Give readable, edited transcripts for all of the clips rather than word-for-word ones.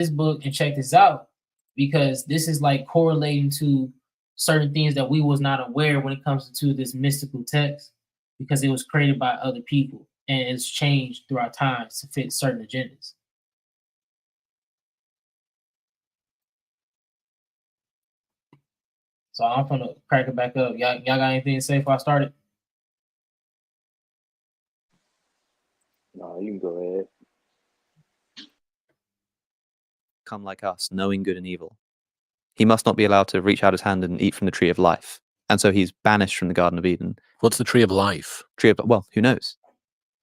this book and check this out because this is like correlating to certain things that we was not aware when it comes to this mystical text because it was created by other people and it's changed throughout time to fit certain agendas. So I'm gonna crack it back up. Y'all got anything to say before I start it? No, you can go ahead. Come like us, knowing good and evil. He must not be allowed to reach out his hand and eat from the tree of life. And so he's banished from the Garden of Eden. What's the tree of life? Well, who knows?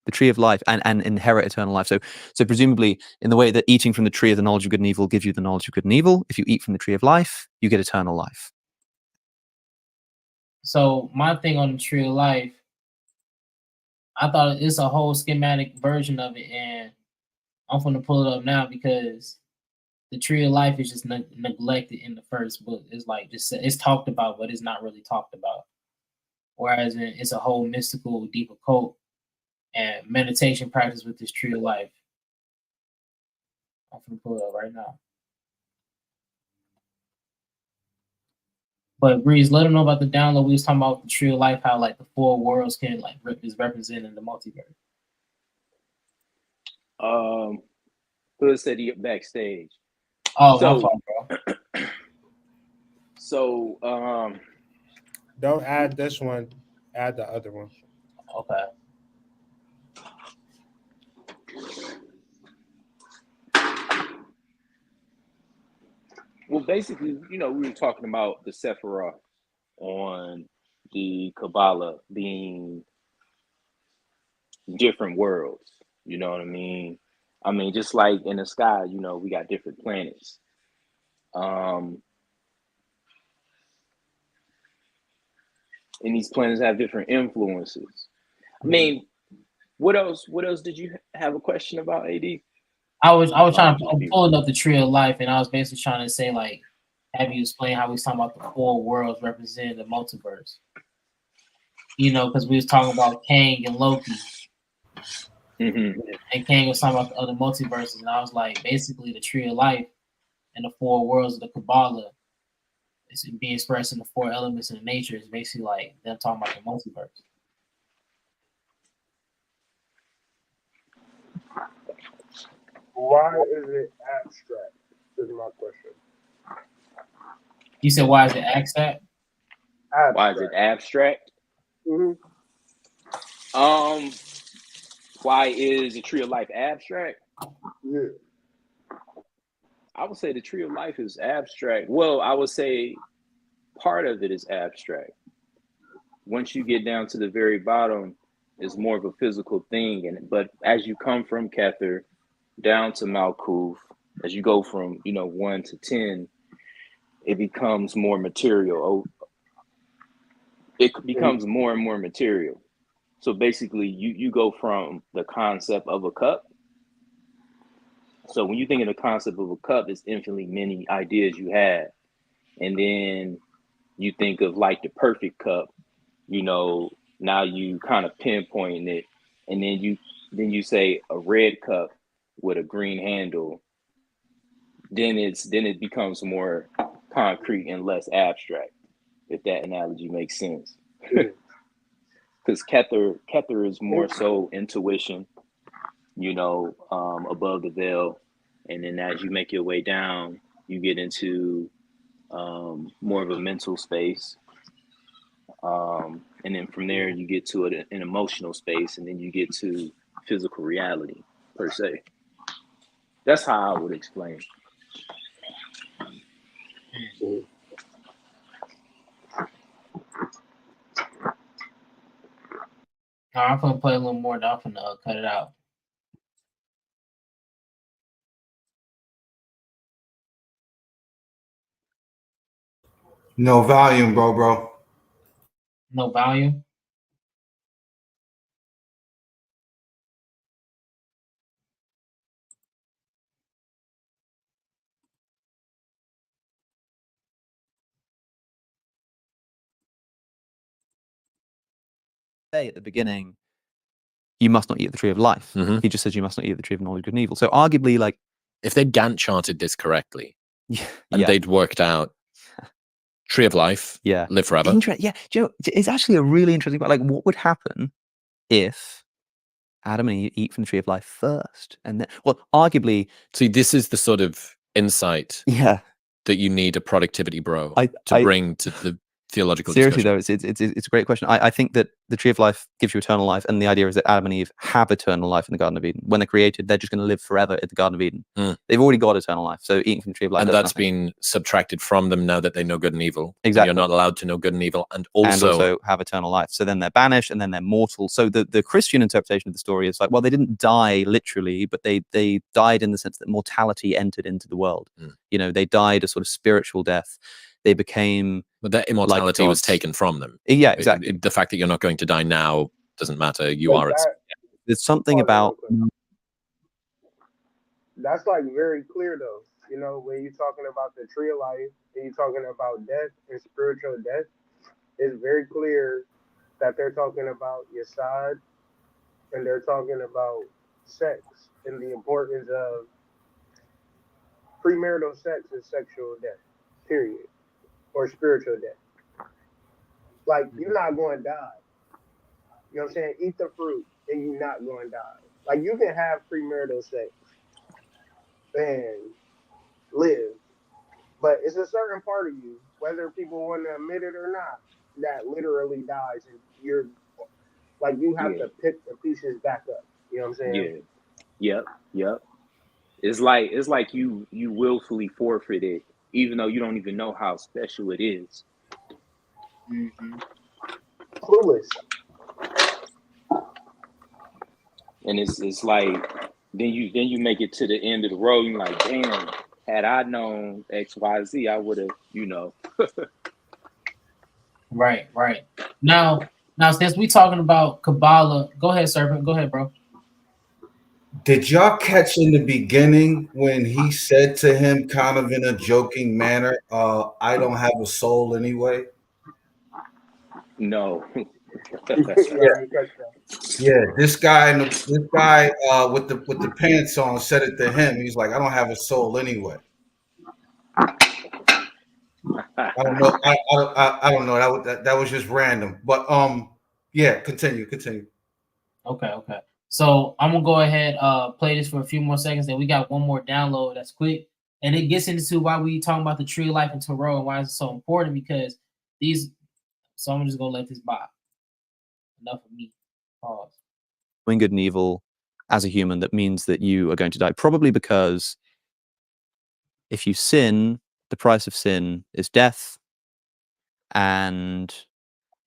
The tree of life and inherit eternal life. So presumably, in the way that eating from the tree of the knowledge of good and evil gives you the knowledge of good and evil, if you eat from the tree of life, you get eternal life. So my thing on the tree of life, I thought it's a whole schematic version of it, and I'm gonna pull it up now because the tree of life is just neglected in the first book. It's like just it's talked about, but it's not really talked about. Whereas it's a whole mystical, deep occult and meditation practice with this tree of life. I'm gonna pull it up right now. But Breeze, let them know about the download. We was talking about the tree of life, how like the four worlds can like is represented in the multiverse. Hood said he backstage. Oh, my fault, bro. So, don't add this one. Add the other one. Okay. Well, basically, we were talking about the Sephiroth on the Kabbalah being different worlds. You know what I mean? I mean, just like in the sky, we got different planets. And these planets have different influences. I mean, what else did you have a question about, AD? I was trying to pull up the tree of life, and I was basically trying to say, like, have you explain how we was talking about the four worlds representing the multiverse? Because we was talking about Kang and Loki. Mm-hmm. And Kang was talking about the other multiverses, and I was like, basically, the tree of life and the four worlds of the Kabbalah is being expressed in the four elements of nature. Is basically like them talking about the multiverse. Why is it abstract? Is my question. You said, why is it abstract? Why is it abstract? Mm-hmm. Why is the tree of life abstract? Yeah. I would say the tree of life is abstract. Well, I would say part of it is abstract. Once you get down to the very bottom, it's more of a physical thing. But as you come from Kether down to Malkuth, as you go from 1 to 10, it becomes more material. It becomes more and more material. So basically, you go from the concept of a cup. So when you think of the concept of a cup, it's infinitely many ideas you have. And then you think of like the perfect cup, now you kind of pinpoint it. And then you say a red cup with a green handle. Then it becomes more concrete and less abstract, if that analogy makes sense. Because Kether is more so intuition, above the veil. And then as you make your way down, you get into more of a mental space. And then from there, you get to an emotional space, and then you get to physical reality, per se. That's how I would explain. I'm gonna play a little more. I'm gonna cut it out. No volume, bro. No volume. At the beginning, you must not eat the tree of life. Mm-hmm. He just says you must not eat the tree of knowledge of good and evil. So arguably, like, if they'd Gantt charted this correctly Yeah. and they'd worked out tree of life, Yeah. live forever. Yeah. Do you know, it's actually a really interesting, like, what would happen if Adam and Eve eat from the tree of life first? And then, well, arguably, See, this is the sort of insight yeah. that you need a productivity bro I bring to the theological seriously discussion. though, it's a great question. I think that the tree of life gives you eternal life, and the idea is that Adam and Eve have eternal life in the Garden of Eden. When they're created, they're just going to live forever in the Garden of Eden. They've already got eternal life, so eating from the tree of life, and does that's nothing. been subtracted from them now that they know good and evil. Exactly. And you're not allowed to know good and evil, and also have eternal life. So then they're banished, and then they're mortal. So the Christian interpretation of the story is like, well, they didn't die literally, but they died in the sense that mortality entered into the world. You know, they died a sort of spiritual death. They became, but that immortality like was taken from them. Yeah, exactly. The fact that you're not going to die now doesn't matter. You are. There's something about. That's like very clear though. You know, when you're talking about the tree of life and you're talking about death and spiritual death, it's very clear that they're talking about Yesod and they're talking about sex and the importance of premarital sex and sexual death, period, or spiritual death. Like, you're not going to die. You know what I'm saying? Eat the fruit and you're not going to die. Like, you can have premarital sex and live, but it's a certain part of you, whether people want to admit it or not, that literally dies, and you're like, you have to pick the pieces back up. You know what I'm saying? Yep. It's like you willfully forfeit it, even though you don't even know how special it is. Clueless. And it's like then you make it to the end of the road. You're like, damn, had I known XYZ, I would have, Right. Now, since we talking about Kabbalah, go ahead, Serpent. Go ahead, bro. Did y'all catch in the beginning when he said to him, kind of in a joking manner, I don't have a soul anyway? No. Yeah, this guy with the pants on said it to him. He's like, I don't have a soul anyway. I don't know. I don't know. That was just random. But yeah, continue. Okay. So I'm gonna go ahead play this for a few more seconds. Then we got one more download that's quick, and it gets into why we talking about the tree of life and Torah and why it's so important, because these. So I'm just gonna let this by. Enough of me. Pause. Doing good and evil as a human, that means that you are going to die. Probably because if you sin, the price of sin is death. And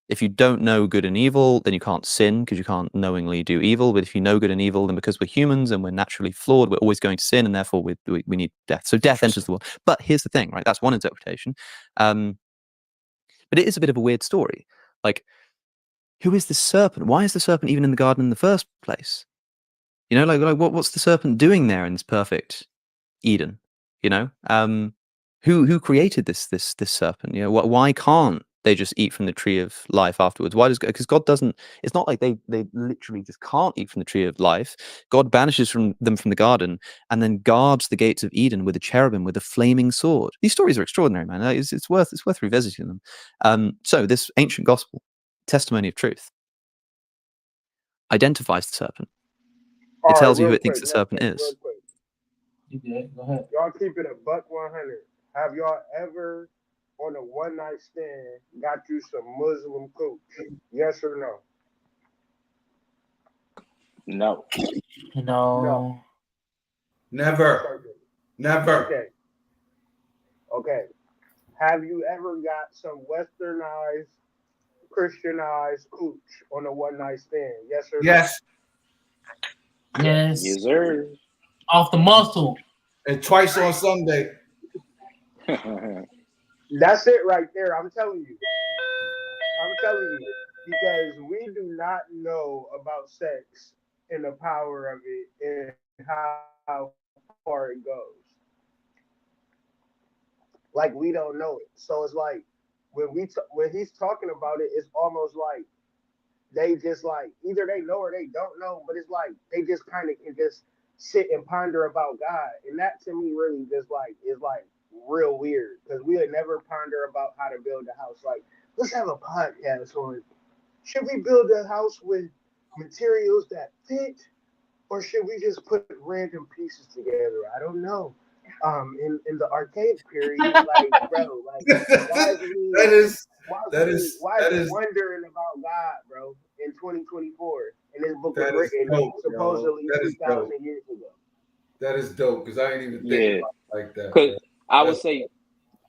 if you don't know good and evil, then you can't sin because you can't knowingly do evil. But if you know good and evil, then because we're humans and we're naturally flawed, we're always going to sin, and therefore we need death. So death enters the world. But here's the thing, right? That's one interpretation. But it is a bit of a weird story. Like, who is the serpent? Why is the serpent even in the garden in the first place? You know, like what's the serpent doing there in this perfect Eden? You know, who created this serpent? You know, why can't they just eat from the tree of life afterwards? Why does, because God doesn't? It's not like they literally just can't eat from the tree of life. God banishes them from the garden and then guards the gates of Eden with a cherubim with a flaming sword. These stories are extraordinary, man. It's worth revisiting them. So this ancient gospel, testimony of truth, identifies the serpent. It tells you who it thinks the serpent is. You good? Go ahead. Y'all keep it a buck 100. Have y'all ever, on a one night stand, got you some Muslim cooch? Yes or no? No. No. Never. Okay. Have you ever got some westernized, Christianized cooch on a one night stand? Yes or no? Yes. Yes, sir. Off the muscle. And twice on Sunday. That's it right there. I'm telling you. Because we do not know about sex and the power of it and how far it goes. Like, we don't know it. So it's like when he's talking about it, it's almost like they just like either they know or they don't know, but it's like they just kind of can just sit and ponder about God. And that to me really just like is like real weird because we would never ponder about how to build a house. Like, let's have a podcast on should we build a house with materials that fit, or should we just put random pieces together? I don't know. In the archaic period, like bro, like why is we that is why is we wondering about God, bro, in 2024? And this book was written dope, supposedly that is 2,000 dope. years ago. That is dope because I ain't even think Yeah, about it like that. because Bro.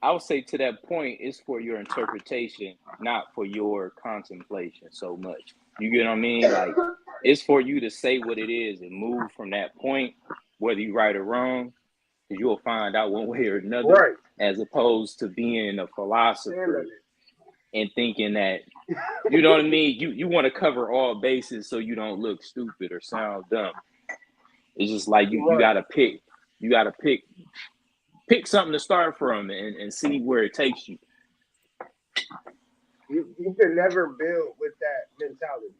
I would say to that point, it's for your interpretation, not for your contemplation so much. You get what I mean? Like, it's for you to say what it is and move from that point, whether you right or wrong, because you'll find out one way or another, Right. as opposed to being a philosopher and thinking that, you know what I mean? You want to cover all bases so you don't look stupid or sound dumb. It's just like you gotta pick. You gotta pick something to start from and see where it takes you. You can never build with that mentality.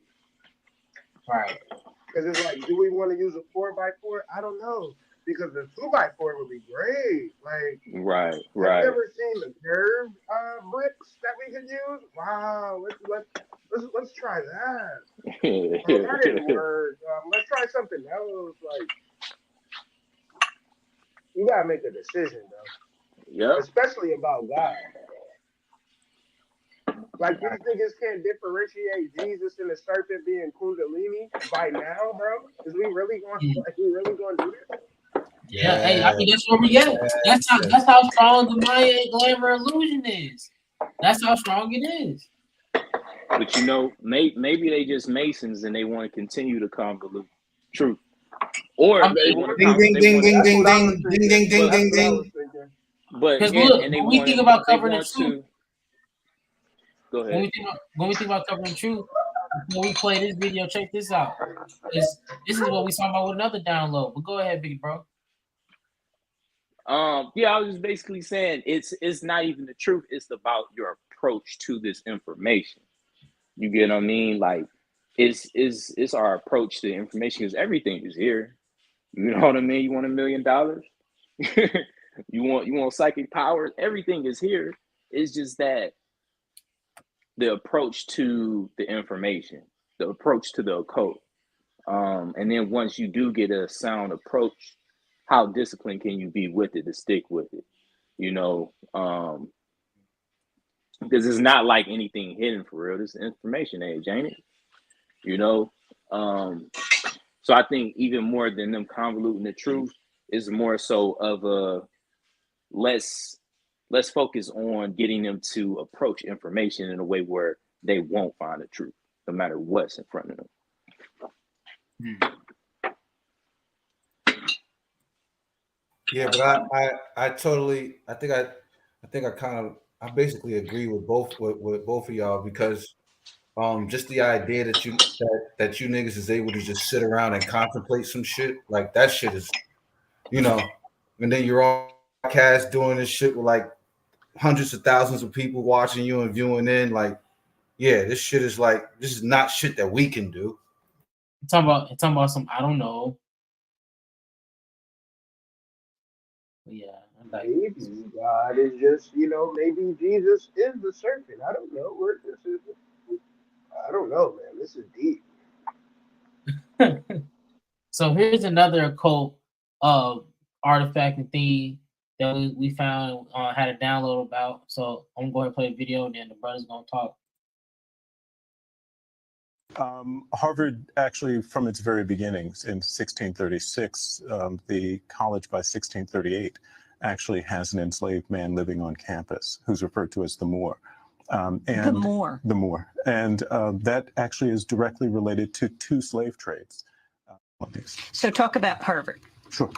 Right. Because it's like, do we want to use a 4x4? I don't know. Because the 2x4 would be great. Like, right. Have you ever seen the curved bricks that we could use? Wow, let's try that. That didn't work. Let's try something else. Like, you gotta make a decision, though. Yeah. Especially about God. Like, these niggas can't differentiate Jesus and the serpent being Kundalini by now, bro. Is we really going to do this? Yeah, hey, I mean that's where we at. That's how strong the Maya glamour illusion is. That's how strong it is. But you know, maybe they just Masons and they want to continue to convolute truth, or they want to ding ding ding ding ding ding ding ding ding ding. But look, and they when we think about covering the truth. truth, Go ahead. When we think about covering the truth, before we play this video, check this out. This is what we talking about with another download. But go ahead, big bro. Yeah, I was just basically saying it's not even the truth, it's about your approach to this information. You get what I mean? Like it's our approach to information because everything is here. You know what I mean? You want $1 million? you want psychic powers? Everything is here. It's just that the approach to the information, the approach to the occult. And then once you do get a sound approach, how disciplined can you be with it to stick with it? You know, because it's not like anything hidden for real. This is information age, ain't it? You know, so I think even more than them convoluting the truth is more so of a let's focus on getting them to approach information in a way where they won't find the truth, no matter what's in front of them. Yeah, but I totally I basically agree with both of y'all because just the idea that you niggas is able to just sit around and contemplate some shit like that shit is, you know, and then you're on cast doing this shit with like hundreds of thousands of people watching you and viewing in, like, yeah, this shit is like, this is not shit that we can do. Talking about some, I don't know. Yeah, maybe God is just, maybe Jesus is the serpent. I don't know where this is. I don't know, man. This is deep. So here's another occult artifact and thing that we found, had a download about. So I'm going to play a video and then the brother's going to talk. Harvard actually, from its very beginnings in 1636, the college by 1638 actually has an enslaved man living on campus who's referred to as the Moor. The Moor. And that actually is directly related to two slave trades. So talk about Harvard. Sure.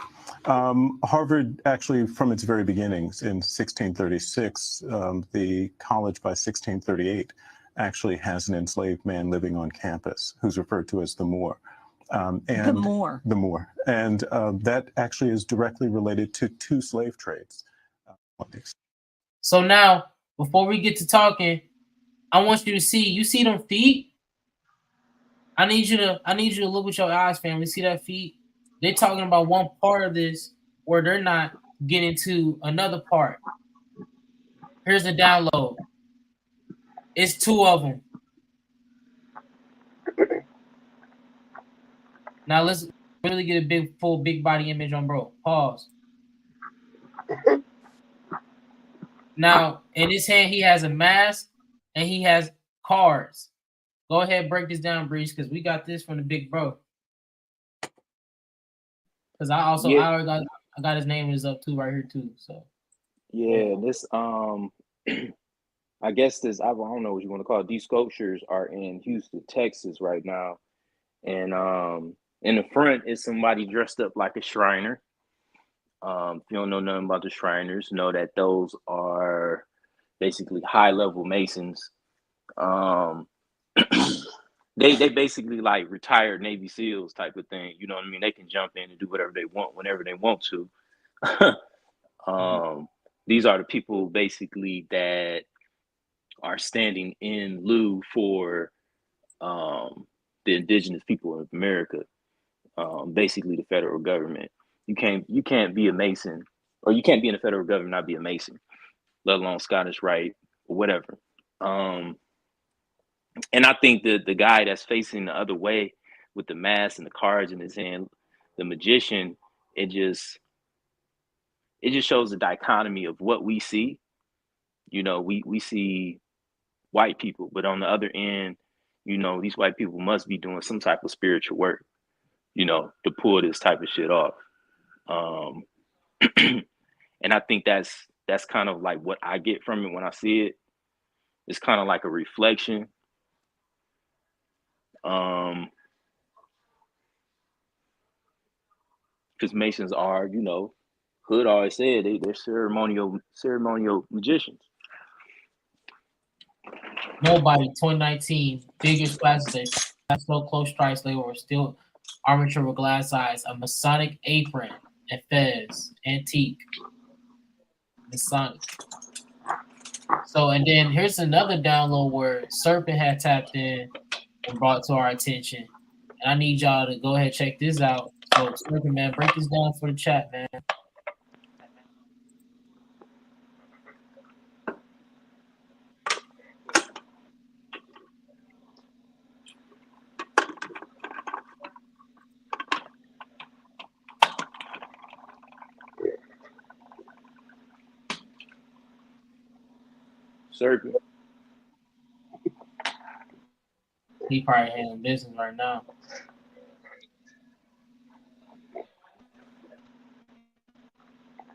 Harvard actually, from its very beginnings in 1636, the college by 1638 actually has an enslaved man living on campus who's referred to as the Moor. The Moor. And that actually is directly related to two slave trades. So now, before we get to talking, I want you to see them feet? I need you to look with your eyes, family. See that feet? They're talking about one part of this where they're not getting to another part. Here's the download. It's two of them. Now let's really get a full big body image on bro. Pause. Now in his hand he has a mask and he has cards. Go ahead, break this down, Breeze, because we got this from the big bro. Because I got his name is up too right here too. So yeah, this I guess this I don't know what you want to call it. These sculptures are in Houston, Texas right now, and in the front is somebody dressed up like a Shriner. If you don't know nothing about the Shriners, know that those are basically high level Masons. Um, they basically like retired Navy SEALs type of thing. You know what I mean? They can jump in and do whatever they want whenever they want to. These are the people basically that are standing in lieu for the indigenous people of America, basically the federal government. You can't be a Mason, or you can't be in the federal government not be a Mason, let alone Scottish Rite or whatever. And I think that the guy that's facing the other way with the mask and the cards in his hand, the magician, it just shows the dichotomy of what we see. You know, we see white people, but on the other end, you know, these white people must be doing some type of spiritual work, you know, to pull this type of shit off. And I think that's kind of like what I get from it when I see it. It's kind of like a reflection. Because Masons are, you know, Hood always said they're ceremonial magicians. nobody 2019 biggest classes so close strikes they were still armature with glass eyes, a Masonic apron, and fez, antique. Masonic. So and then here's another download where Serpent had tapped in and brought to our attention. And I need y'all to go ahead and check this out. So Serpent, man, break this down for the chat, man. Serpent. He probably handling business right now.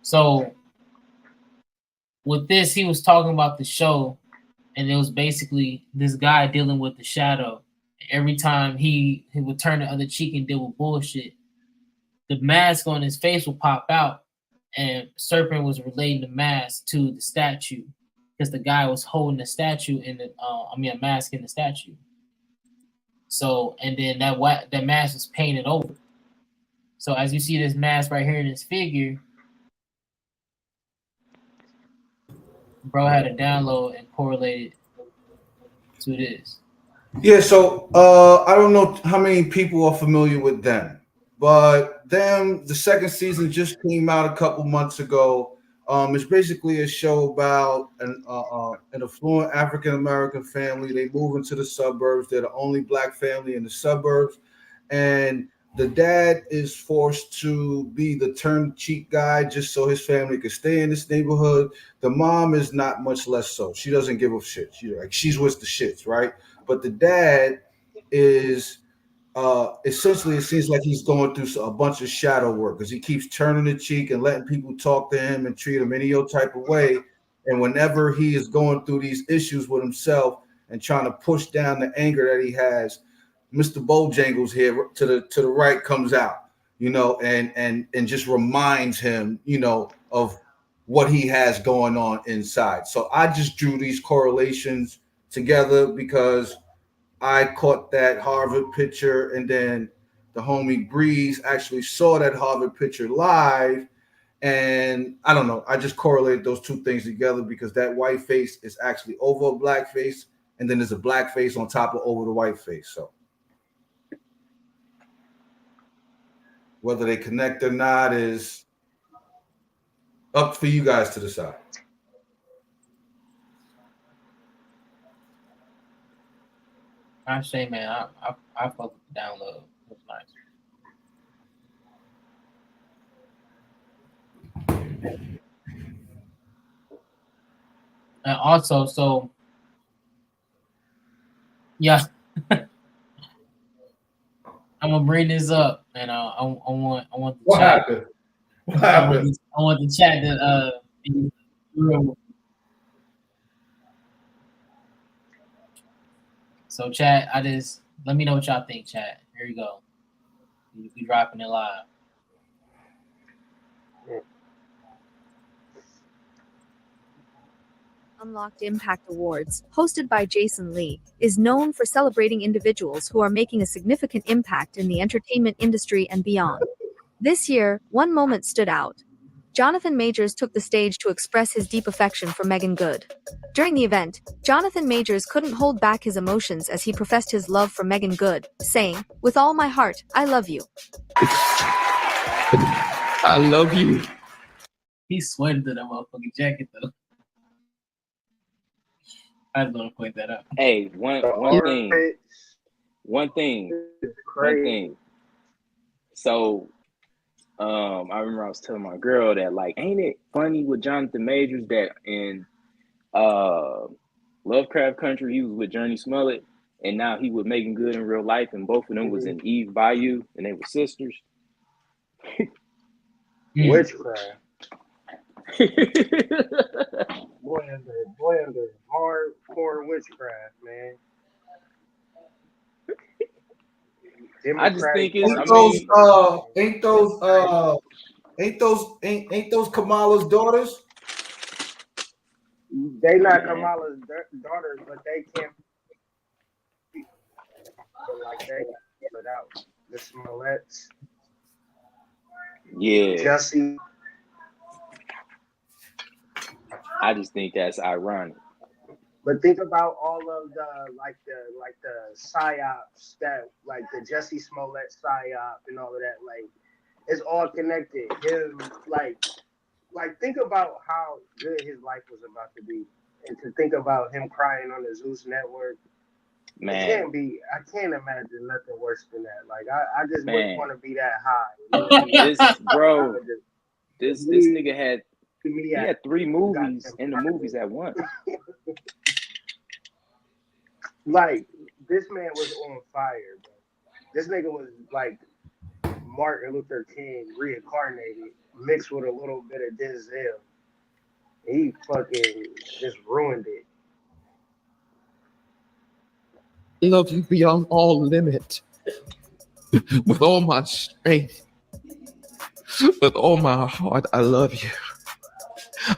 So with this, he was talking about the show, and it was basically this guy dealing with the shadow. Every time he would turn the other cheek and deal with bullshit, the mask on his face would pop out, and Serpent was relating the mask to the statue because the guy was holding the statue in the a mask in the statue. So and then that mask was painted over. So as you see this mask right here in this figure, bro had a download and correlated to this. Yeah, so I don't know how many people are familiar with them, but them the second season just came out a couple months ago. It's basically a show about an affluent African American family. They move into the suburbs. They're the only black family in the suburbs, and the dad is forced to be the turn cheek guy just so his family could stay in this neighborhood. The mom is not much less so. She doesn't give a shit. She's with the shits, right? But the dad is essentially, it seems like he's going through a bunch of shadow work because he keeps turning the cheek and letting people talk to him and treat him any old type of way. And whenever he is going through these issues with himself and trying to push down the anger that he has, Mr. Bojangles here to the right comes out, you know, and just reminds him, you know, of what he has going on inside. So I just drew these correlations together because I caught that Harvard picture, and then the homie Breeze actually saw that Harvard picture live. And I don't know, I just correlated those two things together because that white face is actually over a black face, and then there's a black face on top of over the white face. So Whether they connect or not is up for you guys to decide. I say, man, I fuck with the download. It was nice. And also, so yeah, I'm gonna bring this up, and I want the What chat. happened? What happened? I want the chat to be real. So chat, let me know what y'all think, chat. Here you go. We dropping it live. Unlocked Impact Awards, hosted by Jason Lee, is known for celebrating individuals who are making a significant impact in the entertainment industry and beyond. This year, one moment stood out. Jonathan Majors took the stage to express his deep affection for Megan Good. During the event, Jonathan Majors couldn't hold back his emotions as he professed his love for Megan Good, saying, "With all my heart, I love you." I love you. He sweated to that motherfucking jacket though. I just want to point that out. Hey, one thing. So, I remember I was telling my girl that, like, ain't it funny with Jonathan Majors that in Lovecraft Country he was with Journey Smollett, and now he with Megan Good in real life, and both of them was in Eve Bayou, and they were sisters. Witchcraft. boy under hardcore witchcraft, man. I just think it's ain't those Kamala's daughters? They not Kamala's daughters, but they can't be like they put out the Smolletts. Yeah. Jussie. I just think that's ironic. But think about all of the psyops that, like the Jussie Smollett psyop and all of that. Like, it's all connected. Him, like think about how good his life was about to be, and to think about him crying on the Zeus network. Man, I can't imagine nothing worse than that. Like, I just wouldn't want to be that high. This nigga had 3 movies in the movies at once. Like, this man was on fire, bro. This nigga was like Martin Luther King reincarnated, mixed with a little bit of Denzel. He fucking just ruined it. Love you beyond all limit. With all my strength. With all my heart, I love you.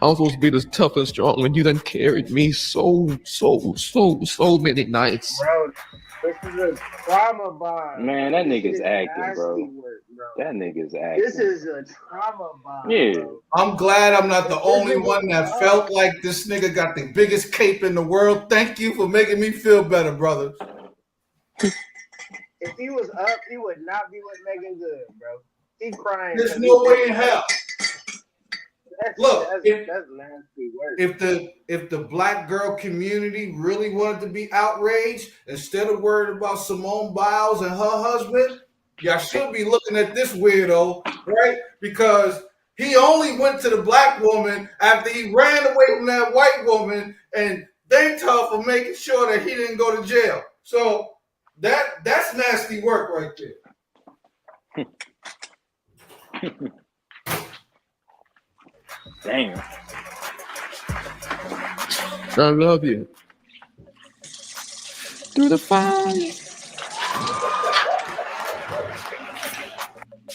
I'm supposed to be this tough and strong, and you done carried me so many nights. Bro, this is a trauma bond. Man, that nigga's acting, bro. That nigga's acting. This is a trauma bond. Yeah. Bro. I'm glad I'm not the only one that felt like this nigga got the biggest cape in the world. Thank you for making me feel better, brother. If he was up, he would not be with Megan Good, bro. He crying. There's no way in hell. Look, that's nasty work. If the black girl community really wanted to be outraged, instead of worried about Simone Biles and her husband, y'all should be looking at this weirdo, right? Because he only went to the black woman after he ran away from that white woman, and thanked her for making sure that he didn't go to jail. So that's nasty work right there. Damn. I love you. Through the fire.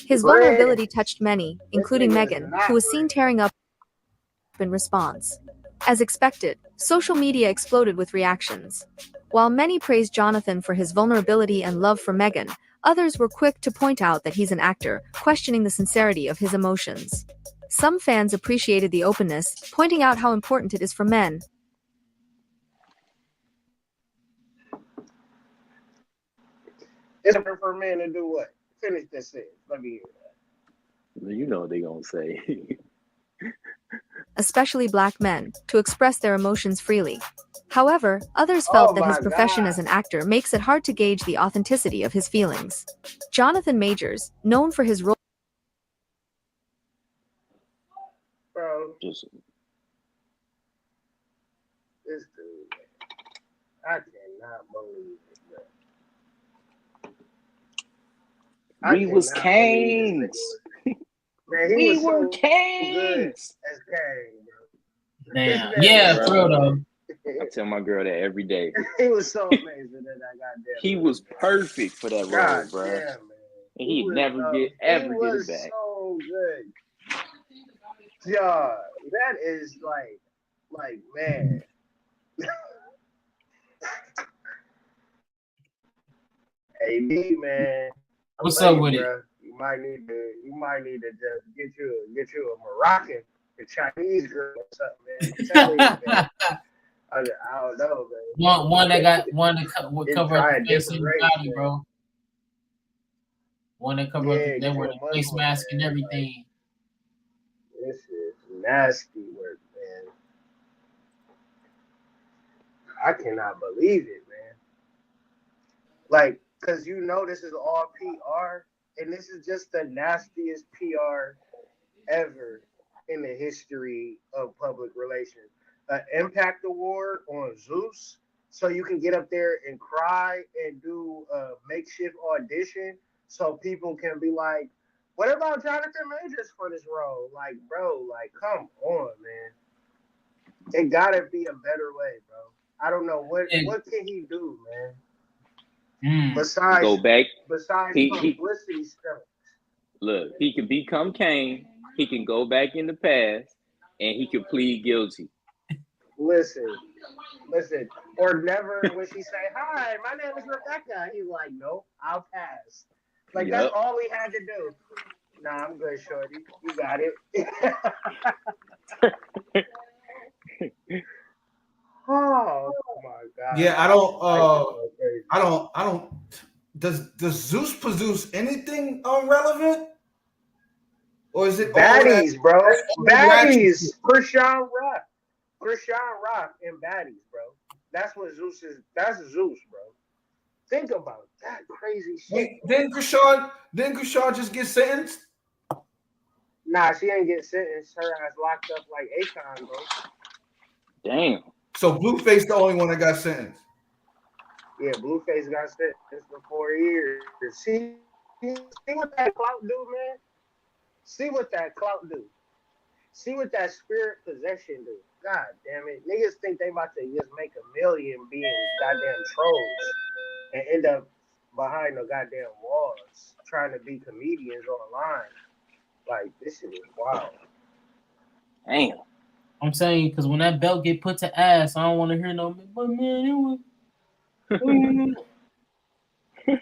His vulnerability touched many, including Megan, who was seen tearing up in response. As expected, social media exploded with reactions. While many praised Jonathan for his vulnerability and love for Megan, others were quick to point out that he's an actor, questioning the sincerity of his emotions. Some fans appreciated the openness, pointing out how important it is for men. It's for men to do what? Finish this sentence. Let me hear that. You know what they gonna say. especially black men, to express their emotions freely. However, others Oh felt that his my profession God, as an actor makes it hard to gauge the authenticity of his feelings. Jonathan Majors, known for his role bro. Just This dude, I cannot believe it, bro. I we was cannot believe this nigga kings. was. Man, he We was were so good kings. as Kang, bro. This Damn. man Yeah, was for real so. though. I tell my girl that every day. He was so amazing in that goddamn He movie, was bro. perfect for that role, God bro. damn, man. And He he'd was never he ever get it was back. so good. Yeah, that is like man. Hey B man, I What's love up you, with it? bro. You might need to just get you a Moroccan, a Chinese girl or something, man. I'm telling you, man. I don't know, man. one that would And cover up try the a face different and the race, body, man. bro. One that cover up Yeah, they get you wear a the face Muslim, mask and man. Like everything. this is nasty work, man. I cannot believe it, man. Like, cause this is all PR, and this is just the nastiest PR ever in the history of public relations. An Impact Award on Zeus, so you can get up there and cry and do a makeshift audition, so people can be like, "What about Jonathan Majors for this role?" Like, bro, like, come on, man. It gotta be a better way, bro. I don't know And, what can he do, man. Go back. Besides He publicity stuff. look. He can become Kane. He can go back in the past, and he can plead guilty. Listen, or never when she say, "Hi, my name is Rebecca," he's like, "Nope, I'll pass." Like that's Yep. all he had to do. Nah, I'm good, shorty. You got it. Oh my god. Yeah, I just go crazy. I don't. Does Zeus produce anything relevant, or is it all that? Baddies, bro. That's all ratchet shit. Baddies. Krishan Rock and Baddies, bro. That's what Zeus is. That's Zeus, bro. Think about that crazy shit. Wait, didn't Krishan just get sentenced? Nah, she ain't get sentenced. Her ass locked up like Akon, bro. Damn. So Blueface the only one that got sentenced. Yeah, Blueface got sentenced for 4 years. See what that clout do, man? See what that clout do. See what that spirit possession do. God damn it. Niggas think they about to just make $1 million being goddamn trolls and end up behind the goddamn walls trying to be comedians online. Like, this shit is wild. Damn. I'm saying, because when that belt get put to ass, I don't want to hear no. But man, it was. Them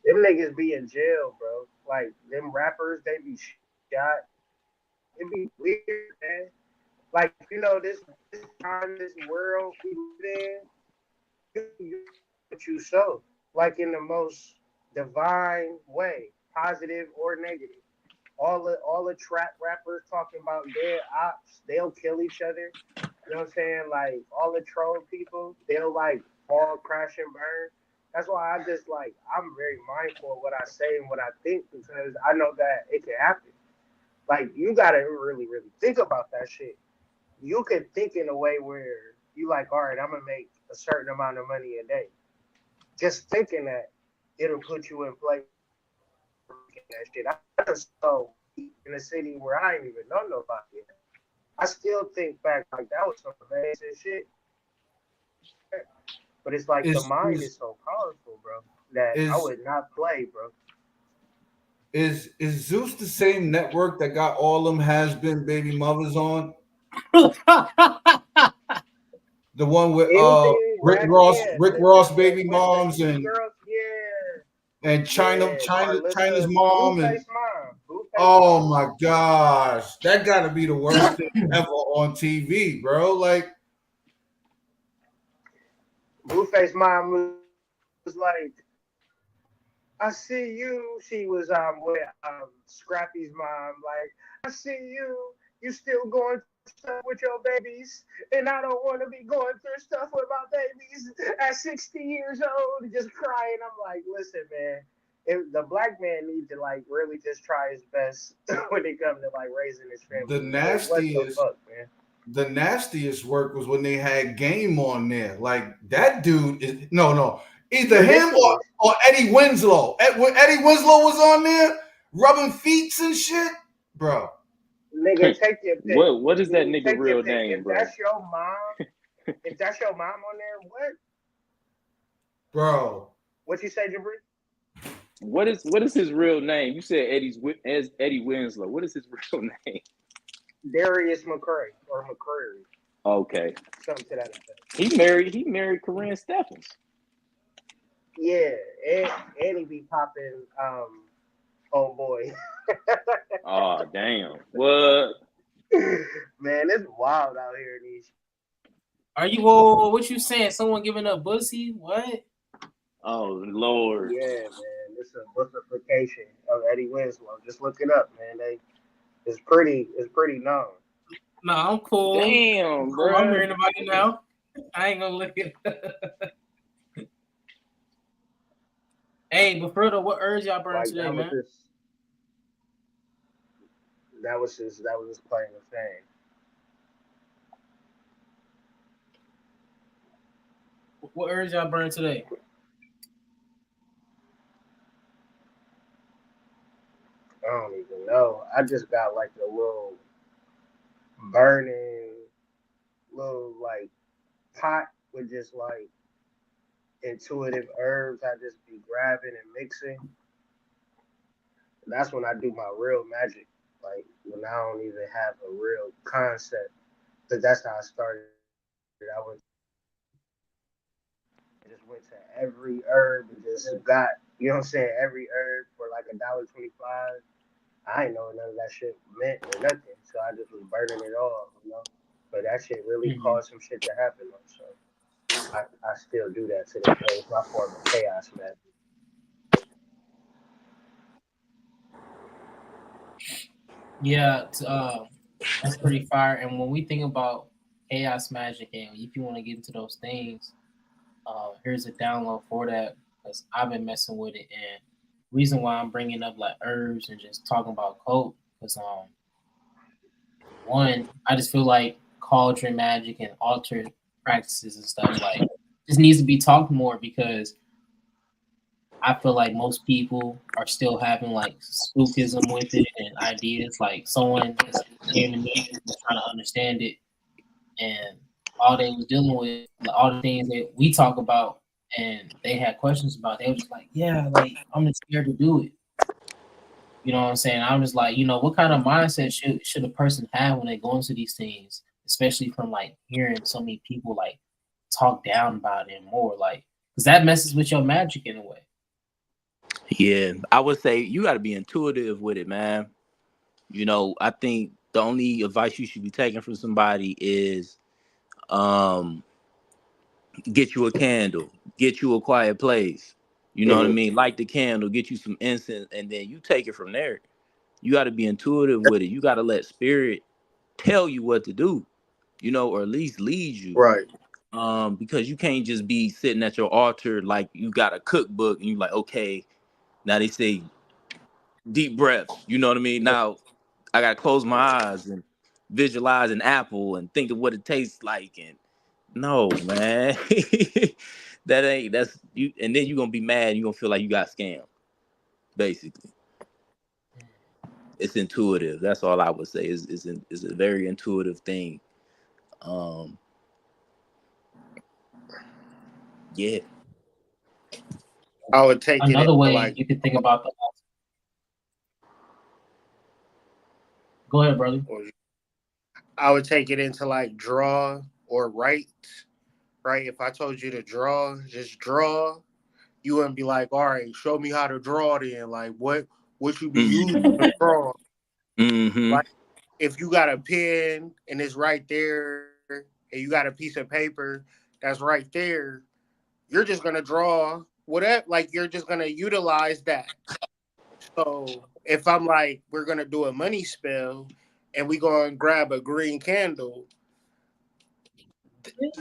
niggas be in jail, bro. Like, them rappers, they be shot. It be weird, man. Like, this time, this world we live in, what you sow. Like, in the most divine way, positive or negative. All the trap rappers talking about dead ops, they'll kill each other. You know what I'm saying? Like all the troll people, they'll like all crash and burn. That's why I'm very mindful of what I say and what I think because I know that it can happen. Like you gotta really, really think about that shit. You can think in a way where you like, all right, I'm gonna make a certain amount of money a day. Just thinking that it'll put you in place that shit. I just saw in a city where I ain't even know nobody yet. I still think back like that was some amazing shit. But it's like the mind is so powerful, bro, that I would not play, bro. Is Zeus the same network that got all them has been baby mothers on? The one with Rick Ross baby moms and girls, and China's mom and Blueface mom. oh my gosh, that gotta be the worst thing ever on TV, bro. Like Blueface mom was like, I see you. She was with Scrappy's mom. Like, I see you. You still going through stuff with your babies, and I don't want to be going through stuff with my babies at 60 years old, just crying. I'm like, listen, man. The black man needs to like really just try his best when it comes to like raising his family. The Because what the nastiest, fuck, man? the nastiest work was when they had Game on there. Like that dude is no, either him Ridiculous. or Eddie Winslow. When Eddie Winslow was on there rubbing feet and shit, bro. Nigga, take your pick. What is that nigga Take your real pick. name, If bro? that's your mom, if that's your mom on there, Bro. what you say, Jabri? What is his real name? You said Eddie Winslow. What is his real name? Darius McCray or McCrary, Okay. something to that effect. He married Corinne Stephens. Yeah, and he be popping. Oh boy, Oh damn. What? man, it's wild out here in these. Are you? Whoa, what you saying? Someone giving up pussy? What? Oh Lord. Yeah, man, it's a bookification of Eddie Winslow. Just look it up, man. It's pretty known. No, I'm cool. Damn, Cool. bro. I'm hearing about it now. I ain't gonna look it up. Hey, but further, what herbs y'all burn Like today, that was man? his claim to fame. What herbs y'all burn today? I don't even know. I just got like a little burning, little like pot with just like intuitive herbs. I just be grabbing and mixing. That's when I do my real magic. Like when I don't even have a real concept. Because that's how I started. Just went to every herb and just got, you know what I'm saying, every herb for like $1.25. I ain't know none of that shit meant or nothing. So I just was burning it all, you know. But that shit really caused some shit to happen though. So I still do that to this day. It's my form of chaos magic. Yeah, that's pretty fire. And when we think about chaos magic, and if you want to get into those things, here's a download for that because I've been messing with it. And reason why I'm bringing up like herbs and just talking about coke because one, I just feel like cauldron magic and altar practices and stuff like just needs to be talked more because I feel like most people are still having like spookism with it and ideas. Like someone is came to me and was trying to understand it, and all they was dealing with, like, all the things that we talk about, and they had questions about. They were just like, "Yeah, like I'm just scared to do it." You know what I'm saying? I'm just like, what kind of mindset should a person have when they go into these things, especially from like hearing so many people like talk down about it more, like because that messes with your magic in a way. Yeah, I would say you got to be intuitive with it, man. I think the only advice you should be taking from somebody is get you a candle, get you a quiet place. You know what I mean? Light the candle, get you some incense, and then you take it from there. You got to be intuitive with it. You got to let spirit tell you what to do, or at least lead you. Right. Because you can't just be sitting at your altar like you got a cookbook and you like, okay, now they say deep breaths. You know what I mean? Now I gotta close my eyes and visualize an apple and think of what it tastes like. And no, man, that's you. And then you're gonna be mad. And you're gonna feel like you got scammed. Basically, it's intuitive. That's all I would say. Is a very intuitive thing. Yeah. I would take Another it way like you could think about the. Go ahead, brother. I would take it into like draw or write. Right? If I told you to draw, just draw, you wouldn't be like, all right, show me how to draw then. Like what you be using to draw. Mm-hmm. Like if you got a pen and it's right there and you got a piece of paper that's right there, you're just gonna draw whatever, like you're just gonna utilize that. So if I'm like, we're gonna do a money spell and we go and grab a green candle,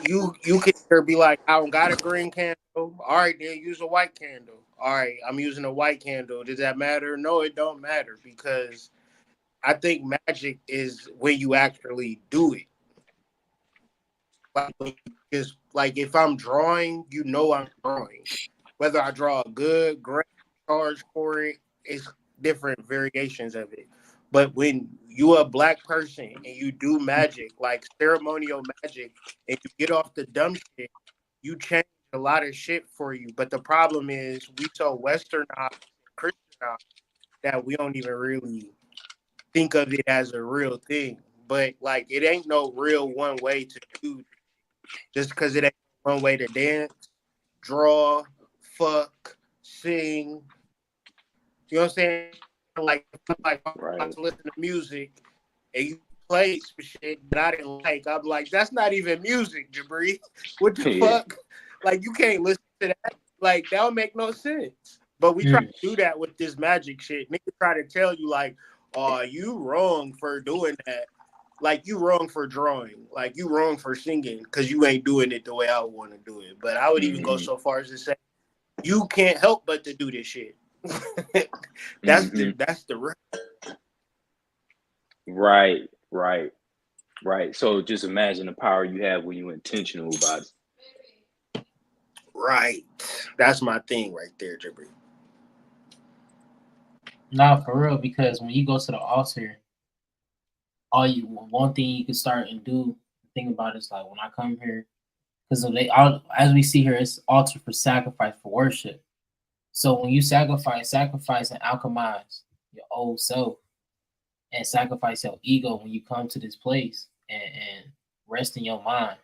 you can either be like, I don't got a green candle. All right, then use a white candle. All right, I'm using a white candle. Does that matter? No, it don't matter, because I think magic is when you actually do it. Like, just like if I'm drawing, I'm drawing. Whether I draw a good, great, charge for it, it's different variations of it. But when you a black person and you do magic, like ceremonial magic, and you get off the dumb shit, you change a lot of shit for you. But the problem is we so westernized and Christianized that we don't even really think of it as a real thing. But like it ain't no real one way to do, just because it ain't one way to dance, draw, fuck, sing. You know what I'm saying? Like I Right. to listen to music and you play some shit that I didn't like. I'm like, that's not even music, Jabri. What the Yeah. fuck? Like you can't listen to that. Like that would make no sense. But we try to do that with this magic shit. Niggas try to tell you like, oh, you wrong for doing that. Like you wrong for drawing. Like you wrong for singing because you ain't doing it the way I want to do it. But I would even go Mm-hmm. so far as to say you can't help but to do this shit. That's Mm-hmm. the Right. Right. Right. So just imagine the power you have when you're intentional about it. right. That's my thing right there, Jabri. Nah, for real, because when you go to the altar, one thing you can start and do, think about is like when I come here, because as we see here, it's altar for sacrifice for worship. So when you sacrifice and alchemize your old self and sacrifice your ego when you come to this place and rest in your mind.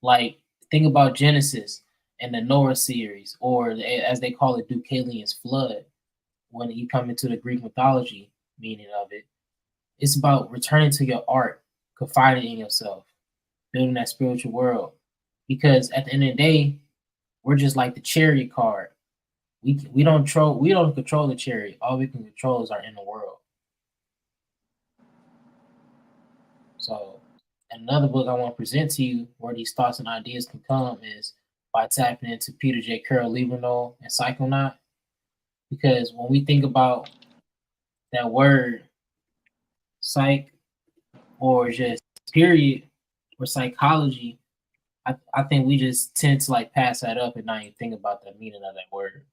Like think about Genesis and the Noah series, or as they call it, Deucalion's flood. When you come into the Greek mythology meaning of it, it's about returning to your art, confiding in yourself, building that spiritual world. Because at the end of the day, we're just like the chariot card. We don't control the chariot. All we can control is our inner world. So another book I want to present to you where these thoughts and ideas can come is by tapping into Peter J. Carroll Leventhal and Psychonaut. Because when we think about that word psych or just period or psychology, I think we just tend to like pass that up and not even think about the meaning of that word.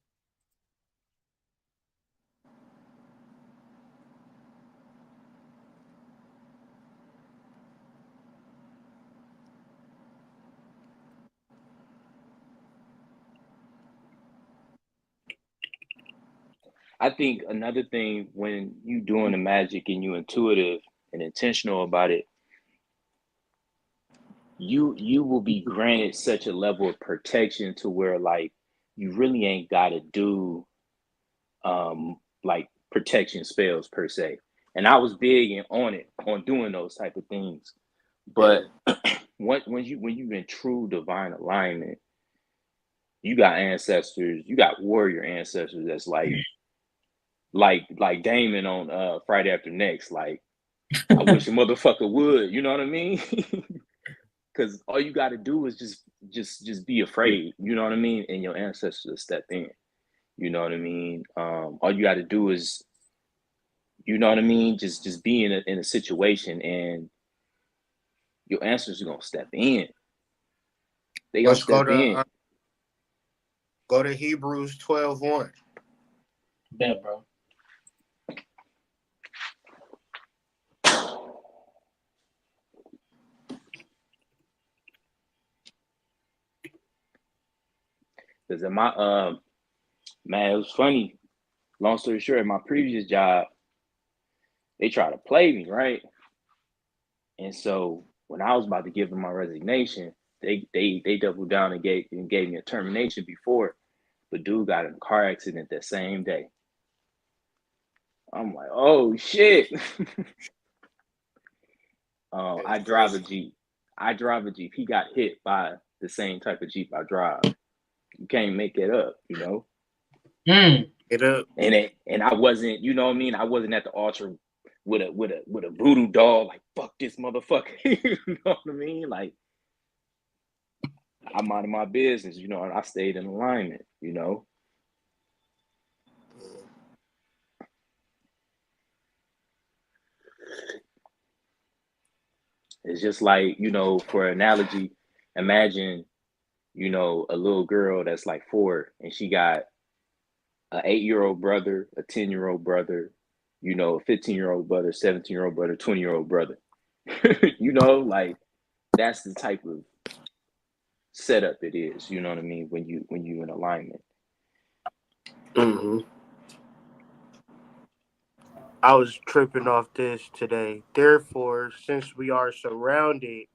I think another thing when you doing the magic and you intuitive and intentional about it, you will be granted such a level of protection to where like you really ain't gotta do like protection spells per se. And I was big and on doing those type of things. But when you in true divine alignment, you got ancestors, you got warrior ancestors that's like Damon on Friday After Next. Like I wish a motherfucker would, you know what I mean? Because all you got to do is just be afraid, you know what I mean, and your ancestors will step in, you know what I mean. All you got to do is, you know what I mean, just be in a situation, and your ancestors are gonna step in. They gonna Let's step in. go to Hebrews 12:1. Bet, bro. Because in my man, it was funny. Long story short, in my previous job, they tried to play me, right? And so when I was about to give them my resignation, they doubled down and gave me a termination before. But dude got in a car accident that same day. I'm like, oh shit. I drive a Jeep. He got hit by the same type of Jeep I drive. You can't make it up, you know. Get up. And I wasn't, you know what I mean. I wasn't at the altar with a voodoo doll like fuck this motherfucker. You know what I mean? Like I minded my business, you know, and I stayed in alignment, you know. It's just like, you know, for analogy, imagine, you know, a little girl that's like 4 and she got an 8-year-old brother, a 10-year-old brother, you know, a 15-year-old brother, 17-year-old brother, 20-year-old brother. You know, like that's the type of setup it is, you know what I mean, when you in alignment. I was tripping off this today. Therefore, since we are surrounded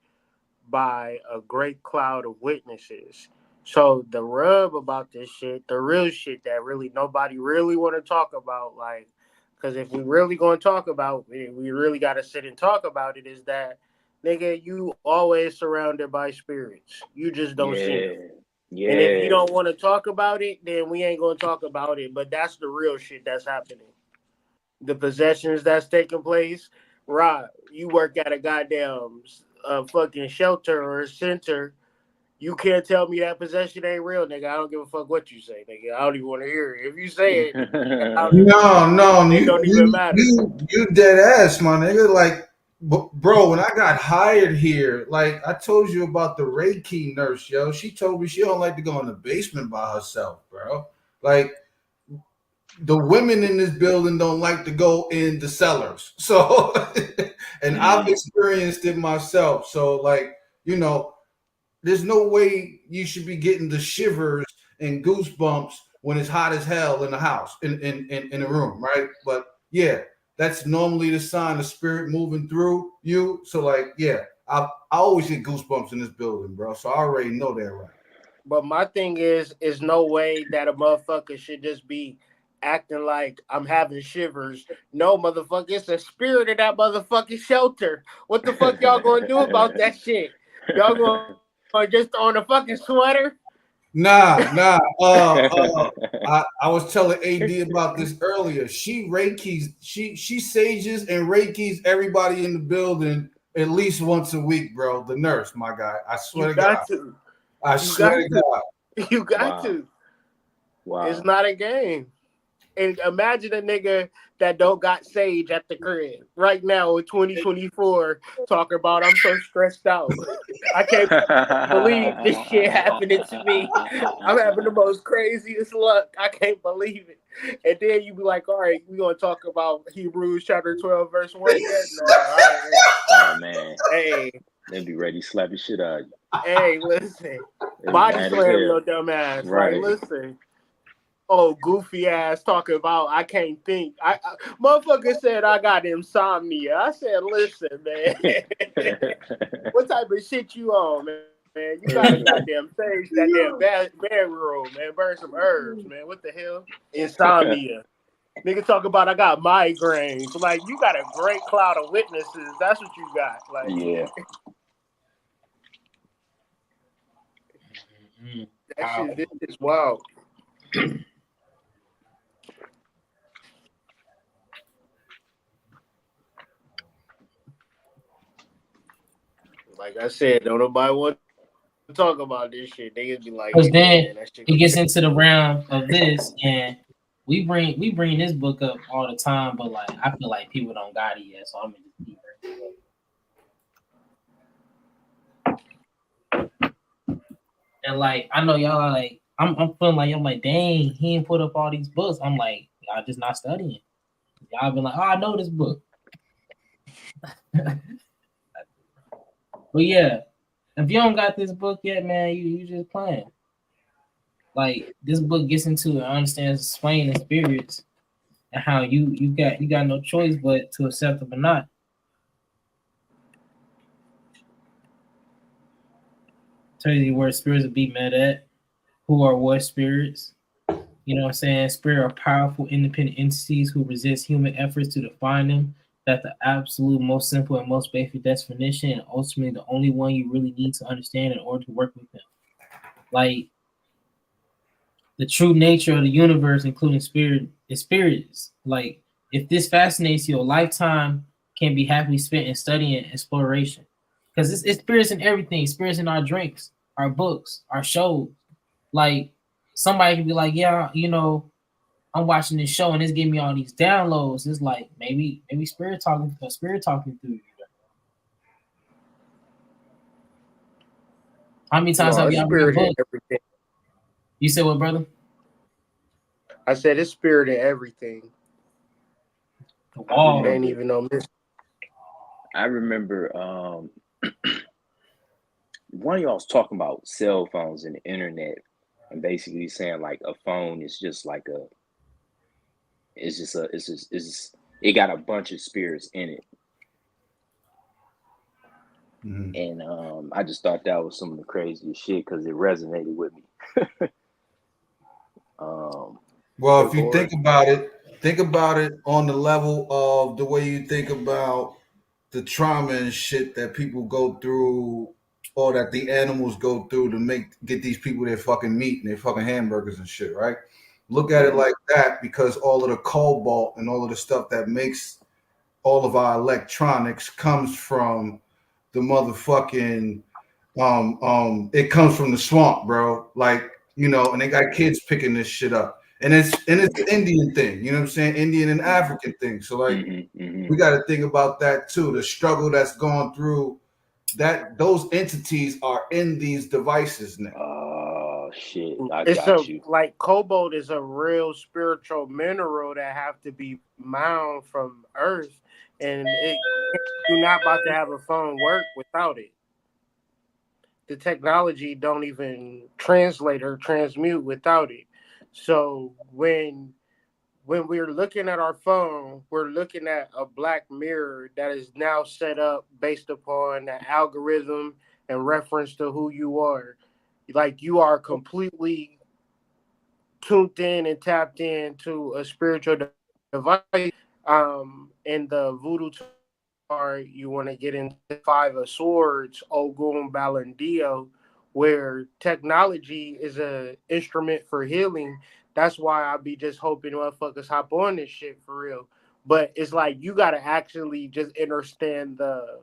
by a great cloud of witnesses, so the rub about this shit, the real shit that really nobody really want to talk about, like, because if we really going to talk about it, we really got to sit and talk about it, is that, nigga, you always surrounded by spirits. You just don't see them. Yeah. And if you don't want to talk about it, then we ain't going to talk about it. But that's the real shit that's happening. The possessions that's taking place. Rob, you work at a goddamn fucking shelter or a center. You can't tell me that possession ain't real, nigga. I don't give a fuck what you say, nigga. I don't even want to hear it. If you say it, No, it don't even matter. You dead ass, my nigga. Like, bro, when I got hired here, like I told you about the Reiki nurse, yo. She told me she don't like to go in the basement by herself, bro. Like, the women in this building don't like to go in the cellars. So, and I've experienced it myself. So, like, you know, there's no way you should be getting the shivers and goosebumps when it's hot as hell in the house, in the room, right? But yeah, that's normally the sign of spirit moving through you. So, like, yeah, I always get goosebumps in this building, bro. So I already know that, right? But my thing is no way that a motherfucker should just be acting like I'm having shivers. No, motherfucker, it's a spirit in that motherfucking shelter. What the fuck y'all gonna do about that shit? Y'all gonna just throw on a fucking sweater? Nah. I was telling AD about this earlier. She Reikis, she sages and Reikis everybody in the building at least once a week, bro. The nurse, my guy. I swear to God. I swear to God. You got to. Wow. It's not a game. And imagine a nigga that don't got sage at the crib right now in 2024 talking about I'm so stressed out. I can't believe this shit happening to me. I'm having the most craziest luck. I can't believe it. And then you be like, all right, we're going to talk about Hebrews chapter 12, verse 1 yet? No, all right. Oh, man. Hey. They'll be ready to slap the shit out of you. Hey, listen. Body slam your dumb ass. Right. Like, listen. Oh, goofy ass talking about I can't think. I motherfucker said I got insomnia. I said, listen, man. What type of shit you on, man? You gotta goddamn sage that damn bedroom, man. Burn some herbs, man. What the hell? Insomnia. Nigga talk about I got migraines. Like, you got a great cloud of witnesses. That's what you got. Like, yeah. That shit, this is wild. Like I said, don't nobody want to talk about this shit. Niggas be like, because then man, that shit it gets into the realm of this, and we bring this book up all the time, but like I feel like people don't got it yet, so I'm gonna just keep bringing it up. And like I know y'all are like I'm feeling like I'm like, dang, he ain't put up all these books. I'm like, y'all just not studying. Y'all been like, oh, I know this book. But yeah, if you don't got this book yet, man, you just playing. Like this book gets into and understands explaining spirits and how you got no choice but to accept them or not. Tell you where spirits will be met at, who are what spirits. You know what I'm saying? Spirit are powerful, independent entities who resist human efforts to define them. That's the absolute most simple and most basic definition, and ultimately the only one you really need to understand in order to work with them. Like, the true nature of the universe, including spirits. Like, if this fascinates you, a lifetime can be happily spent in study and exploration. Because it's spirits in everything, spirits in our drinks, our books, our shows. Like, somebody can be like, yeah, I'm watching this show and it's giving me all these downloads. It's like maybe spirit talking through you. How many times No, have it's y'all read spirit in books? everything. You said what, brother? I said it's spirit in everything. The wall. Ain't even no mystery. I remember one of y'all was talking about cell phones and the internet, and basically saying like a phone is just like it got a bunch of spirits in it. And I just thought that was some of the craziest shit because it resonated with me. Well, if you think about it on the level of the way you think about the trauma and shit that people go through, or that the animals go through to get these people their fucking meat and their fucking hamburgers and shit, right? Look at it like that, because all of the cobalt and all of the stuff that makes all of our electronics comes from the motherfucking it comes from the swamp, bro. Like, and they got kids picking this shit up. And it's an Indian thing, you know what I'm saying? Indian and African thing. So like we got to think about that too. The struggle that's gone through, that those entities are in these devices now. Oh shit. Like cobalt is a real spiritual mineral that have to be mined from earth, and you're not about to have a phone work without it. The technology don't even translate or transmute without it. So when we're looking at our phone, we're looking at a black mirror that is now set up based upon an algorithm and reference to who you are. Like, you are completely tuned in and tapped into a spiritual device. In the voodoo you want to get into Five of Swords, Ogun Balandio, where technology is an instrument for healing. That's why I be just hoping motherfuckers hop on this shit for real. But it's like you gotta actually just understand the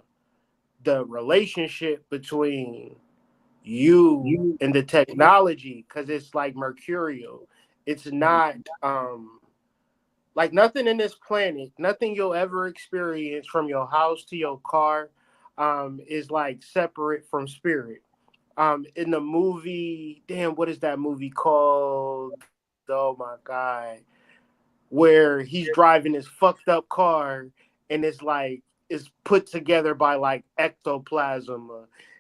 relationship between you and the technology, because it's like mercurial. It's not like nothing in this planet, nothing you'll ever experience from your house to your car is like separate from spirit. In the movie, damn, what is that movie called? Oh my God. Where he's driving his fucked up car and it's put together by like ectoplasm.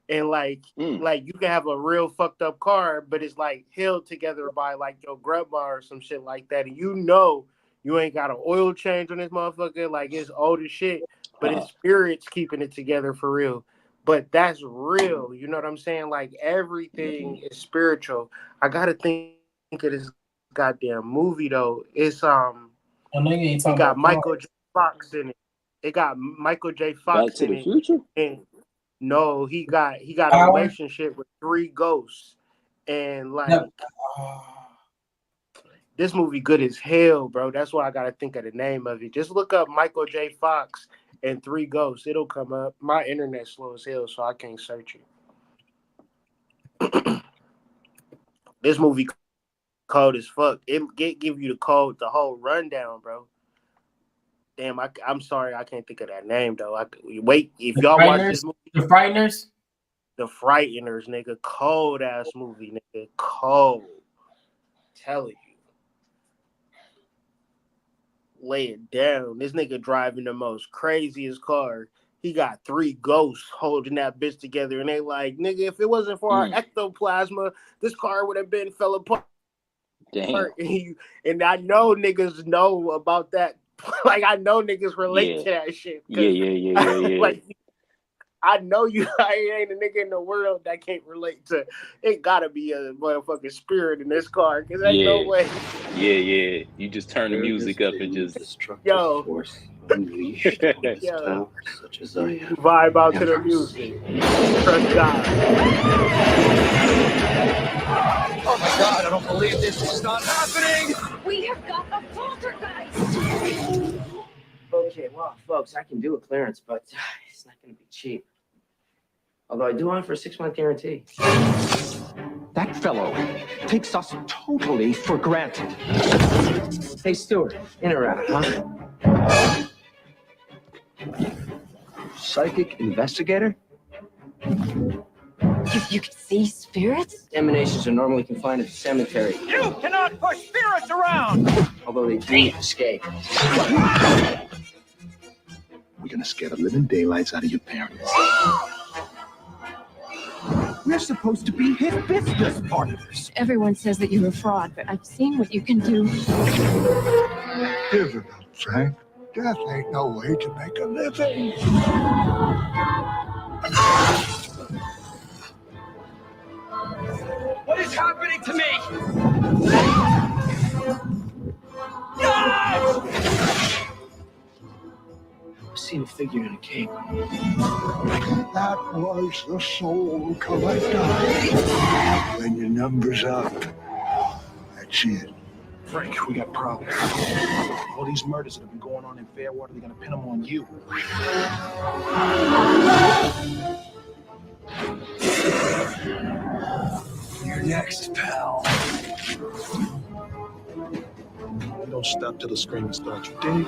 And like you can have a real fucked up car, but it's like held together by like your grandma or some shit like that. And you ain't got an oil change on this motherfucker. Like, it's old as shit, but his spirit's keeping it together for real. But that's real. You know what I'm saying? Like, everything is spiritual. I gotta think of this goddamn movie though. It's I know you ain't talking it got about Michael J. Fox in it. It got Michael J. Fox Back to in the it. Future? And no, he got a Power? relationship with 3 ghosts. And like this movie good as hell, bro. That's why I gotta think of the name of it. Just look up Michael J. Fox and 3 ghosts. It'll come up. My internet's slow as hell, so I can't search it. This movie cold as fuck. It give you the whole rundown, bro. Damn, I'm sorry, I can't think of that name though. Wait, if y'all watch this movie, The Frighteners, The Frighteners, nigga, cold ass movie, nigga, cold. Telling you, lay it down. This nigga driving the most craziest car. He got 3 ghosts holding that bitch together, and they like, nigga, if it wasn't for our ectoplasma, this car would have been fell apart. Damn. And I know niggas know about that. Like, I know niggas relate to that shit. Yeah. Like, I know I ain't a nigga in the world that can't relate to. It gotta be a motherfucking spirit in this car, because ain't no way. Yeah. You just turn the music up and just Yo, force unleashed on this yo, town, such as I have vibe out to the never music. seen. Trust God. Oh my God, I don't believe this. It's not happening. We have got a poltergeist. Okay, well, folks, I can do a clearance, but it's not going to be cheap. Although I do offer a 6-month guarantee. That fellow takes us totally for granted. Hey, Stuart, in or out, huh? Psychic investigator? You can see spirits? Emanations are normally confined to the cemetery, You cannot push spirits around. although they do escape. We're gonna scare the living daylights out of your parents. We're supposed to be his business partners. Everyone says that you're a fraud, but I've seen what you can do. Give it up, Frank. Death ain't no way to make a living. What is happening to me? Guys! I've seen a figure in a cape. That was the soul collector. When your number's up, that's it. Frank, we got problems. All these murders that have been going on in Fairwater, they're gonna pin them on you. You're next, pal. We don't stop till the screaming starts, you dig?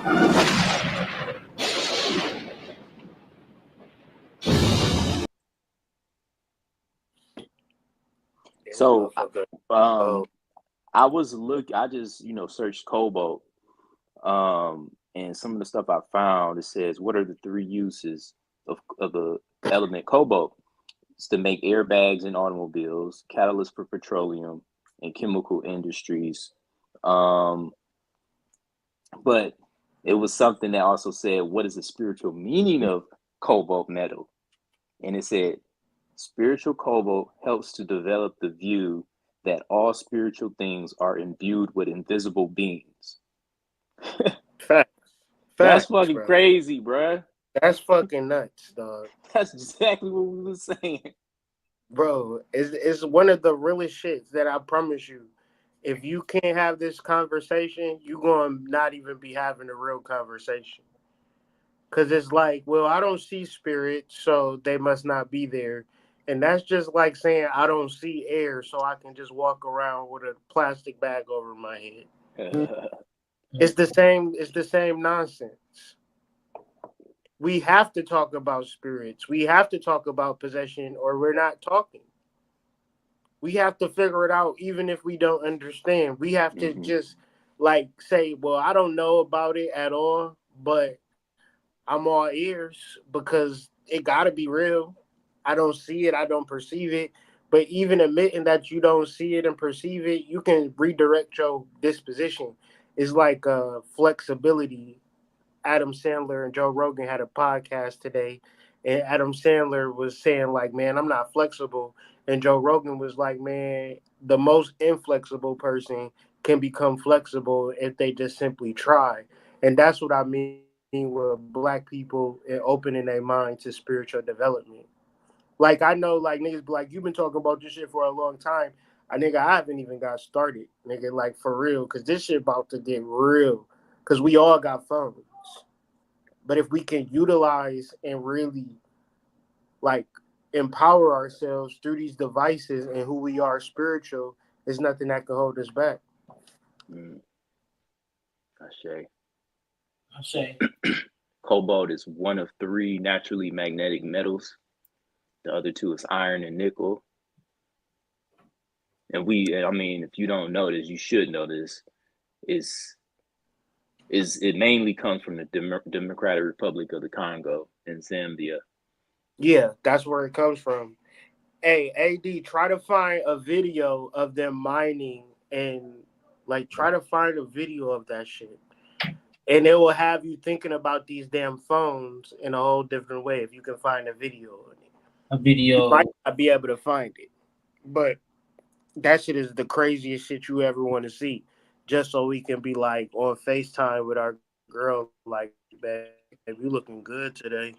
So, I just searched cobalt, and some of the stuff I found, it says, what are the 3 uses of the element cobalt? It's to make airbags in automobiles, catalyst for petroleum and chemical industries. But it was something that also said, what is the spiritual meaning of cobalt metal? And it said, spiritual cobalt helps to develop the view that all spiritual things are imbued with invisible beings. Facts. That's fucking bro. crazy, bruh. That's fucking nuts, dog. That's exactly what we were saying. Bro, it's one of the realest shits that I promise you. If you can't have this conversation, you're going to not even be having a real conversation. Because it's like, well, I don't see spirits, so they must not be there. And that's just like saying I don't see air, so I can just walk around with a plastic bag over my head. It's the same nonsense. We have to talk about spirits. We have to talk about possession, or we're not talking. We have to figure it out, even if we don't understand. We have to just say, well, I don't know about it at all, but I'm all ears because it gotta be real. I don't see it, I don't perceive it. But even admitting that you don't see it and perceive it, you can redirect your disposition. It's like flexibility. Adam Sandler and Joe Rogan had a podcast today, and Adam Sandler was saying, like, man, I'm not flexible. And Joe Rogan was like, man, the most inflexible person can become flexible if they just simply try. And that's what I mean with Black people and opening their mind to spiritual development. Like, I know, like, niggas be like, you've been talking about this shit for a long time. I haven't even got started, nigga, like, for real, because this shit about to get real, because we all got phones. But if we can utilize and really, like, empower ourselves through these devices and who we are spiritual, there's nothing that can hold us back. Ashe. Cobalt is one of 3 naturally magnetic metals. The other 2 is iron and nickel. And if you don't know this, you should know this. It mainly comes from the Democratic Republic of the Congo and Zambia. Yeah, that's where it comes from. Hey, AD, try to find a video of them mining and try to find a video of that shit. And it will have you thinking about these damn phones in a whole different way if you can find a video of it. A video. You might not be able to find it. But that shit is the craziest shit you ever want to see. Just so we can be like on FaceTime with our girl, like, babe, you looking good today.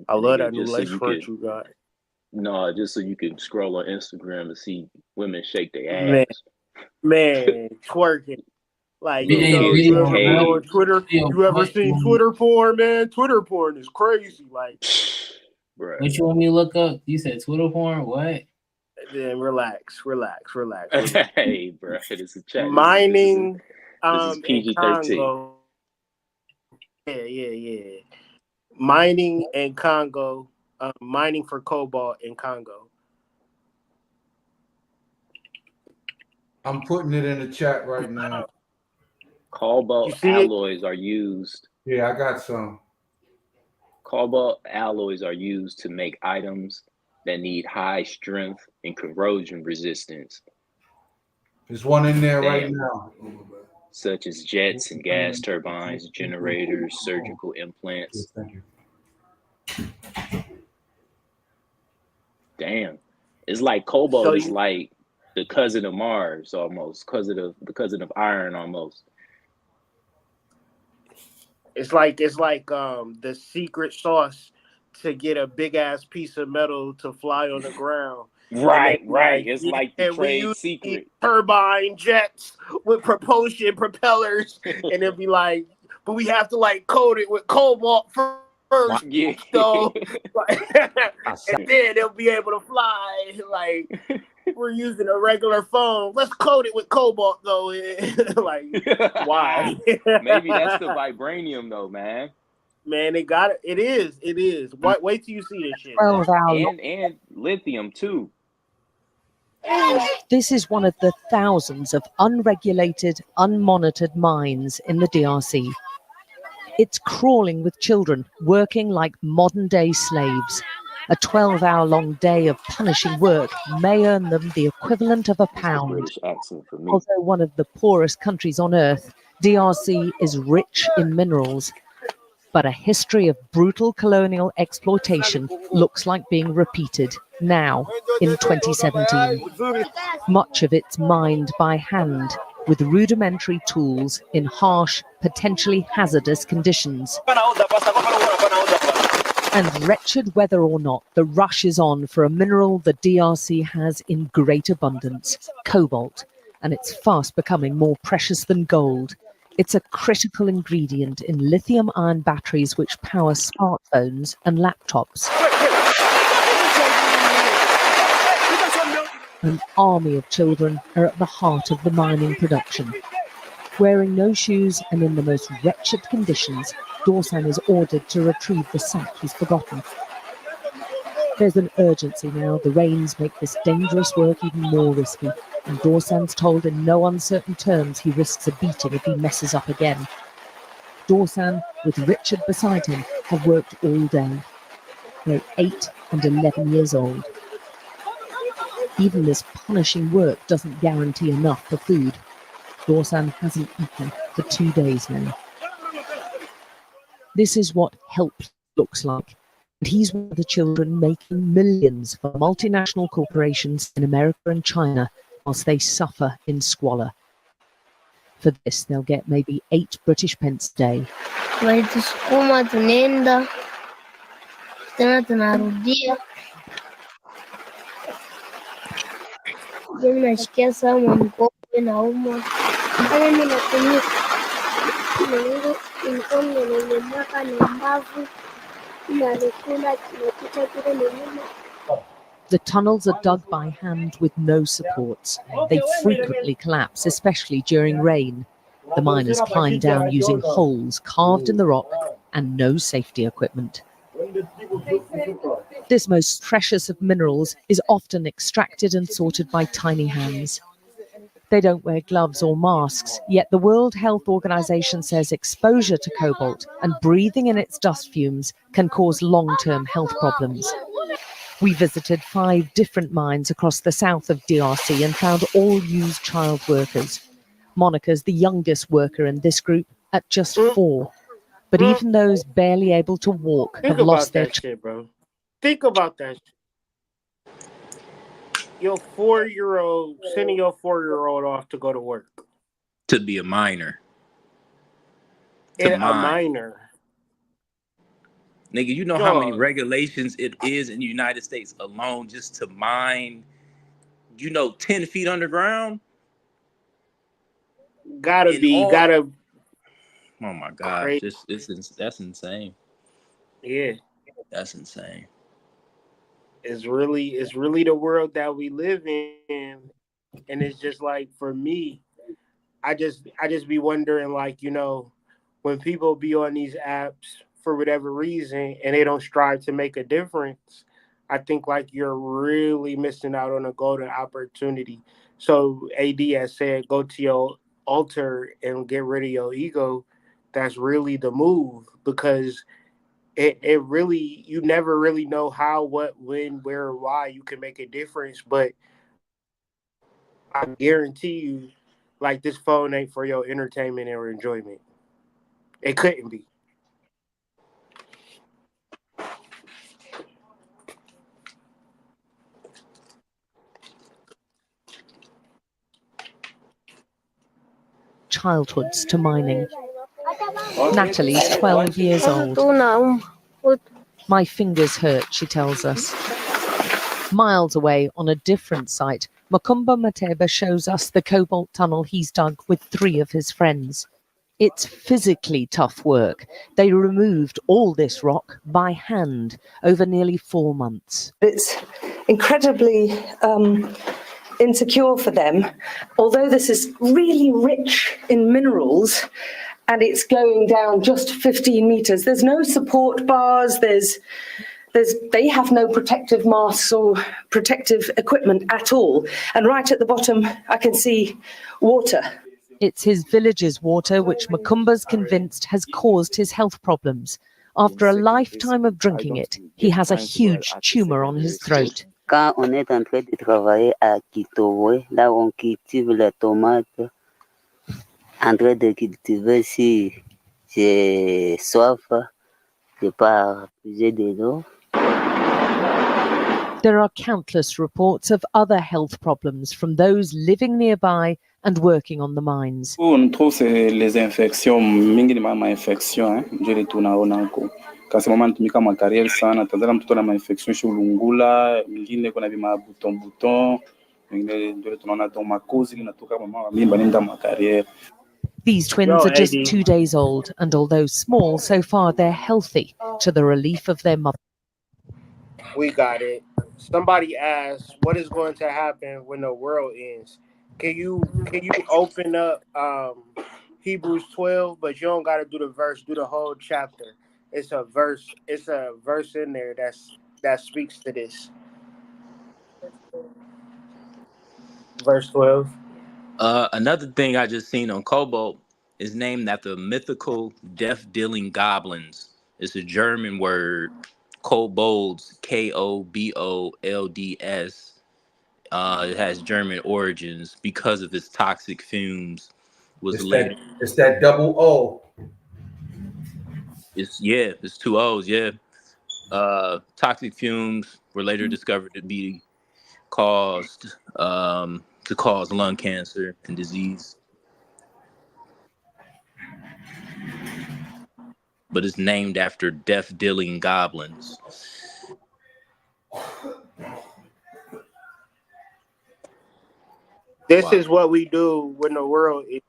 I love that new lace front you got. No, just so you can scroll on Instagram and see women shake their Man, ass. twerking. Like, Little kids you in ever been on caves. Twitter? You ever seen Twitter porn, man? Twitter porn is crazy. Like, Bruh. What you want me to look up? You said Twitter porn? What? then relax. Hey, bro, it's a chat. Mining, this is in PG-13. Congo. Yeah. Mining in Congo. Mining for cobalt in Congo. I'm putting it in the chat right now. Cobalt alloys are used. Yeah, I got some. Cobalt alloys are used to make items that need high strength and corrosion resistance. There's one in there right now. Such as jets and gas turbines, generators, surgical implants. Thank you. Damn. It's like cobalt is like the cousin of Mars almost, the cousin of iron almost. It's like the secret sauce to get a big ass piece of metal to fly on the ground. Right. It's like the trade secret. Turbine jets with propulsion propellers, and it'd be like, but we have to like coat it with cobalt first, yeah. though. And then they'll be able to fly. Like, we're using a regular phone. Let's coat it with cobalt, though. Like, why? Maybe that's the vibranium, though, man. Man, they got it. It is. Wait till you see this shit. And lithium too. This is one of the thousands of unregulated, unmonitored mines in the DRC. It's crawling with children, working like modern-day slaves. A 12-hour-long day of punishing work may earn them the equivalent of £1. British accent for me. Although one of the poorest countries on earth, DRC is rich in minerals. But a history of brutal colonial exploitation looks like being repeated now in 2017. Much of it's mined by hand with rudimentary tools in harsh, potentially hazardous conditions. And wretched whether or not, the rush is on for a mineral the DRC has in great abundance, cobalt, and it's fast becoming more precious than gold. It's a critical ingredient in lithium-ion batteries which power smartphones and laptops. An army of children are at the heart of the mining production. Wearing no shoes and in the most wretched conditions, Dorsan is ordered to retrieve the sack he's forgotten. There's an urgency now. The rains make this dangerous work even more risky, and Dorsan's told in no uncertain terms he risks a beating if he messes up again. Dorsan, with Richard beside him, have worked all day. They're 8 and 11 years old. Even this punishing work doesn't guarantee enough for food. Dorsan hasn't eaten for 2 days now. This is what help looks like. And he's one of the children making millions for multinational corporations in America and China whilst they suffer in squalor. For this, they'll get maybe 8 British pence a day. Walitusukuma tunaenda tena tunarudia. Mimi nashikia sana mkono nauma. Mimi natumia mkono nimenyaka na mbavu. The tunnels are dug by hand with no supports. They frequently collapse, especially during rain. The miners climb down using holes carved in the rock and no safety equipment. This most precious of minerals is often extracted and sorted by tiny hands. They don't wear gloves or masks, yet the World Health Organization says exposure to cobalt and breathing in its dust fumes can cause long-term health problems. We visited 5 different mines across the south of DRC and found all use child workers. Monica's the youngest worker in this group at just 4. But even those barely able to walk have lost their... shit, bro. Think about that shit. Your 4-year-old, sending your 4-year-old off to go to work. To be a miner. A miner. Nigga, you know how many Dog, regulations it is in the United States alone just to mine, 10 feet underground? gotta Oh my gosh, crazy. that's insane. Yeah, That's insane. it's really the world that we live in, and it's just like for me, I just be wondering, like, when people be on these apps for whatever reason and they don't strive to make a difference, I think like you're really missing out on a golden opportunity. So AD has said, go to your altar and get rid of your ego. That's really the move, because it really, you never really know how, what, when, where, why you can make a difference. But I guarantee you, like, this phone ain't for your entertainment or enjoyment. It couldn't be. Childhoods to mining. Natalie's 12 years old. My fingers hurt, she tells us. Miles away on a different site, Makumba Mateba shows us the cobalt tunnel he's dug with 3 of his friends. It's physically tough work. They removed all this rock by hand over nearly 4 months. It's incredibly insecure for them, although this is really rich in minerals and it's going down just 15 meters. There's no support bars, they have no protective masks or protective equipment at all. And right at the bottom, I can see water. It's his village's water which Makumba's convinced has caused his health problems. After a lifetime of drinking it, he has a huge tumor on his throat. Quand on est en train de travailler à Kitowe, là où on cultive les tomates, en train de cultiver, si j'ai soif, je pars puiser de l'eau. There are countless reports of other health problems from those living nearby and working on the mines. On trouve c'est les infections, mingi ni mama infection, ndio ile tunaona huko. Kasi mama anatumika makariere sana, tazama mtoto na infection shulungula, mingine kuna bima buton, mingine ndio tunaona don makozi linatoka mama mimba nenda makariere. These twins are just 2 days old, and although small, so far they're healthy, to the relief of their mother. We got it. Somebody asked, what is going to happen when the world ends? Can you open up Hebrews 12, but you don't got to do the verse, do the whole chapter. It's a verse in there that speaks to this. Verse 12. Another thing I just seen on Cobalt is named after mythical death-dealing goblins. It's a German word, kobolds, Kobolds. It has German origins because of its toxic fumes. It's that double O. It's 2 O's, yeah. Toxic fumes were later discovered to be caused to cause lung cancer and disease. But it's named after death-dealing goblins. This is what we do when the world is.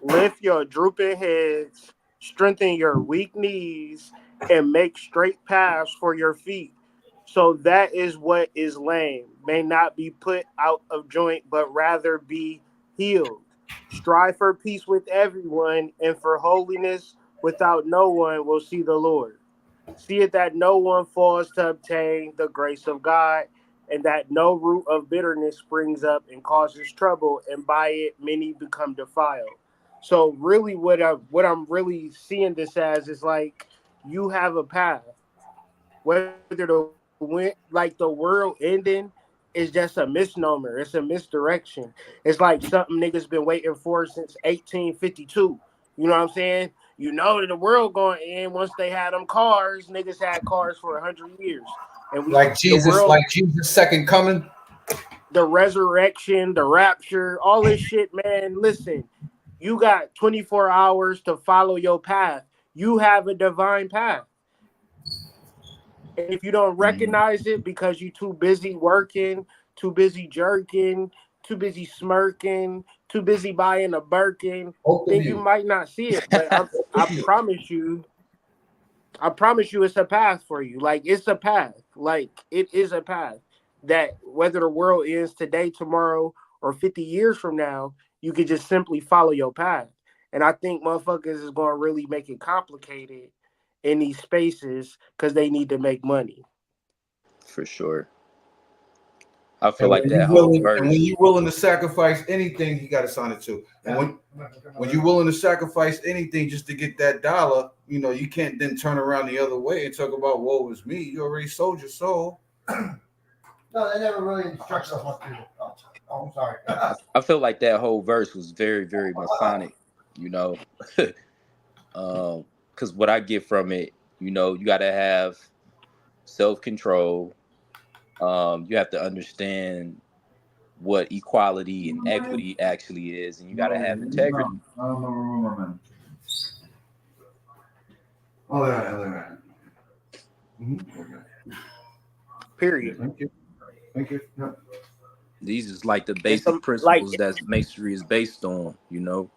Lift your drooping heads, strengthen your weak knees, and make straight paths for your feet. So that is what is lame, may not be put out of joint, but rather be healed. Strive for peace with everyone and for holiness, without no one will see the Lord. See it that no one falls to obtain the grace of God, and that no root of bitterness springs up and causes trouble, and by it many become defiled. So really what I'm really seeing this as is like you have a path. Whether the world ending is just a misnomer. It's a misdirection. It's like something niggas been waiting for since 1852. You know what I'm saying? You know that the world going to end once they had them cars. Niggas had cars for 100 years. And we Like Jesus' second coming. The resurrection, the rapture, all this shit, man. Listen, you got 24 hours to follow your path. You have a divine path. And if you don't recognize it because you're too busy working, too busy jerking, too busy smirking, too busy buying a Birkin, then you might not see it. But I promise you, it's a path for you. Like, it's a path. Like, it is a path that whether the world ends today, tomorrow, or 50 years from now, you can just simply follow your path. And I think motherfuckers is going to really make it complicated in these spaces because they need to make money. For sure. I feel And like that whole verse. when you're willing to sacrifice anything, you got to sign it too. And when you're willing to sacrifice anything just to get that dollar, you know, you can't then turn around the other way and talk about woe is me. You already sold your soul. No, they never really instructs us what to do. Oh, I'm sorry. I feel like that whole verse was very, very Masonic, you know. Because what I get from it, you know, you got to have self-control. You have to understand what equality and equity actually is, and you got to have integrity. I don't remember, man. Oh, there. Period. Thank you. Yeah. These is like the basic principles that masonry is based on, you know.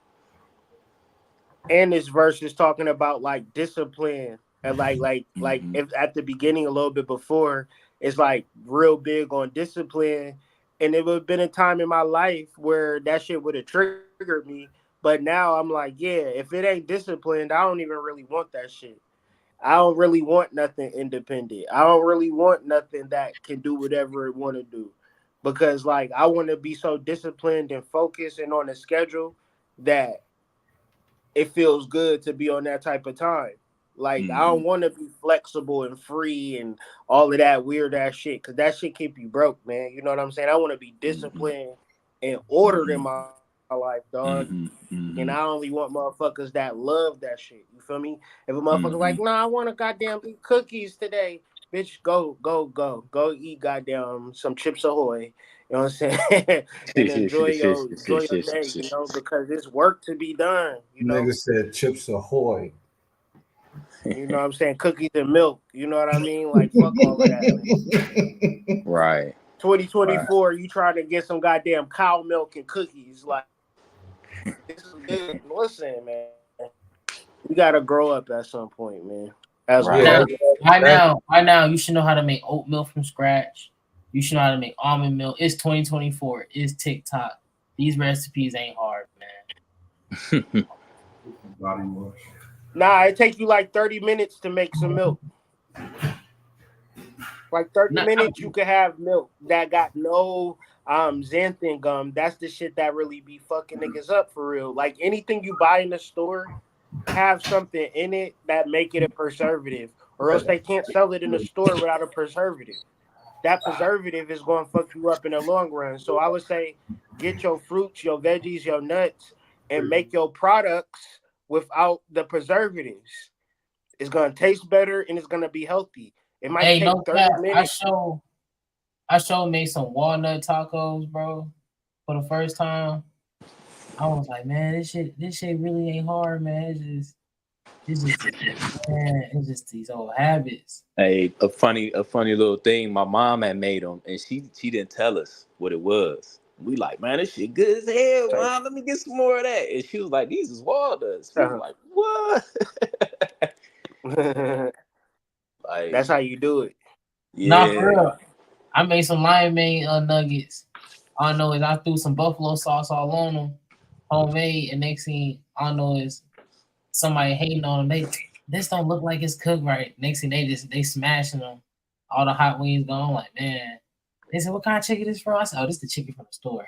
And this verse is talking about like discipline and like if at the beginning a little bit before, it's like real big on discipline. And it would have been a time in my life where that shit would have triggered me. But now I'm like, yeah, if it ain't disciplined, I don't even really want that shit. I don't really want nothing independent. I don't really want nothing that can do whatever it want to do. Because like I want to be so disciplined and focused and on a schedule that it feels good to be on that type of time. Like I don't want to be flexible and free and all of that weird ass shit because that shit keep you broke, man. You know what I'm saying? I want to be disciplined and ordered in my life, dog. And I only want motherfuckers that love that shit. You feel me? If a motherfucker like, nah, I want to goddamn eat cookies today, bitch, go eat goddamn some Chips Ahoy. You know what I'm saying? And enjoy your day, you know, because it's work to be done, you know. Nigga said Chips Ahoy. You know what I'm saying? Cookies and milk. You know what I mean? Like, fuck all of that, man. Right. 2024, you trying to get some goddamn cow milk and cookies. Like, this is good. Listen, man. You got to grow up at some point, man. As Right now, you should know how to make oat milk from scratch. You should know how to make almond milk. It's 2024. It's TikTok. These recipes ain't hard, man. Nah, it takes you like 30 minutes to make some milk. Like 30 minutes, you can have milk that got no xanthan gum. That's the shit that really be fucking niggas up for real. Like anything you buy in the store have something in it that make it a preservative, or else they can't sell it in the store without a preservative. That preservative is going to fuck you up in the long run. So I would say get your fruits, your veggies, your nuts, and make your products without the preservatives. It's going to taste better and it's going to be healthy. It might take 30 minutes. I made some walnut tacos, bro, for the first time. I was like, man, this shit really ain't hard, man. It's just these old habits. Hey, a funny little thing. My mom had made them, and she didn't tell us what it was. We like, man, this shit good as hell, mom. Let me get some more of that. And she was like, these is walnuts. We was like, what? Like, that's how you do it. Yeah. Nah, for real. I made some lion mane nuggets. All I know is I threw some buffalo sauce all on them, homemade, and next thing I know is somebody hating on them. This don't look like it's cooked right. Next thing they smashing them. All the hot wings gone. Like, man. They said, what kind of chicken is from? I said, oh, this is the chicken from the store.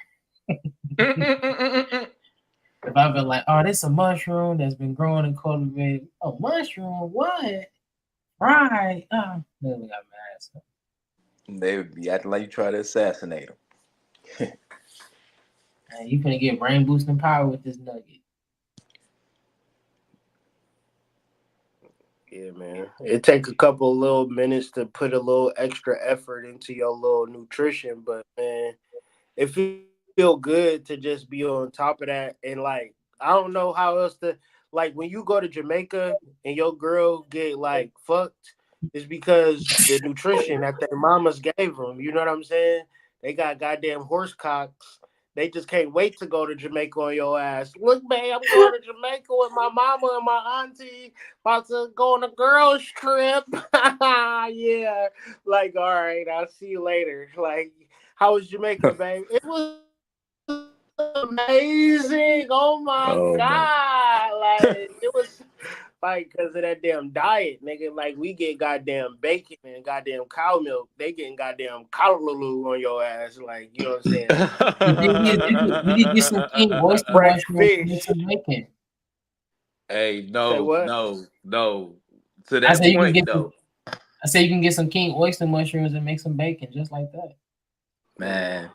If I've been like, oh, this is a mushroom that's been growing and cultivated. Oh, mushroom? What? Right. Oh, then we got mad. So. They would be acting like you try to assassinate them. Man, you finna get brain boosting power with this nugget. Yeah, man. It take a couple little minutes to put a little extra effort into your little nutrition, but man, it feel good to just be on top of that. And like, I don't know how else to, like, when you go to Jamaica and your girl get like fucked, is because the nutrition that their mamas gave them. You know what I'm saying? They got goddamn horse cocks. They just can't wait to go to Jamaica on your ass. Look, babe, I'm going to Jamaica with my mama and my auntie. About to go on a girls trip. Yeah. Like, all right, I'll see you later. Like, how was Jamaica, babe? It was amazing. Oh my Oh man. God. Like, it was like because of that damn diet, nigga. Like, we get goddamn bacon and goddamn cow milk. They getting goddamn callaloo on your ass. Like, you know what I'm saying? You need to get some king oyster Fresh mushrooms and make fish. some bacon. Hey, Say no, what? no, no. To I that say you can point get though, I say you can get some king oyster mushrooms and make some bacon just like that. man.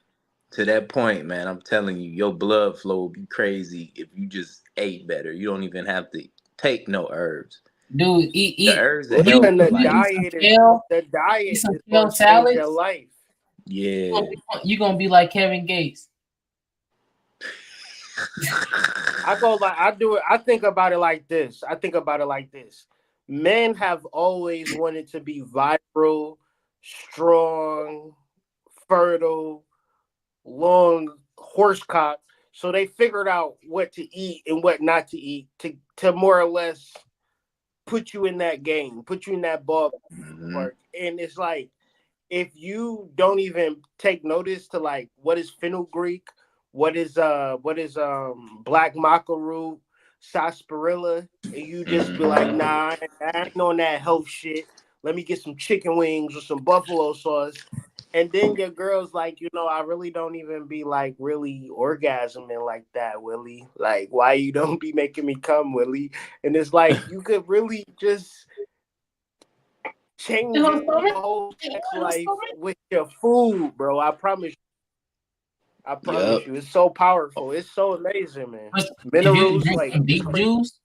To that point, man, I'm telling you, your blood flow will be crazy if you just ate better. You don't even have to take no herbs. Dude, The herbs will eat, help And you. the eat, Like, eat some diet is kale, the eat diet some is kale gonna change your salads. life. yeah. You're gonna be like Kevin Gates. I do it. I think about it like this. Men have always wanted to be viral, strong, fertile, long horsecock. So they figured out what to eat and what not to eat to more or less put you in that game, put you in that ballpark. Mhm. And it's like if you don't even take notice to like what is fenugreek, what is black maca root, sarsaparilla, and you just be like, Mhm. nah, I ain't on that health shit. Let me get some chicken wings with some buffalo sauce. And then your girl's like, I really don't even be like really orgasming like that, Willie. Like, why you don't be making me come, Willie? And it's like you could really just change your whole sex life with your food, bro. I promise you. I promise Yep. you. It's so powerful. It's so amazing, man. But if you Minerals, drink like some it's beet crazy. juice,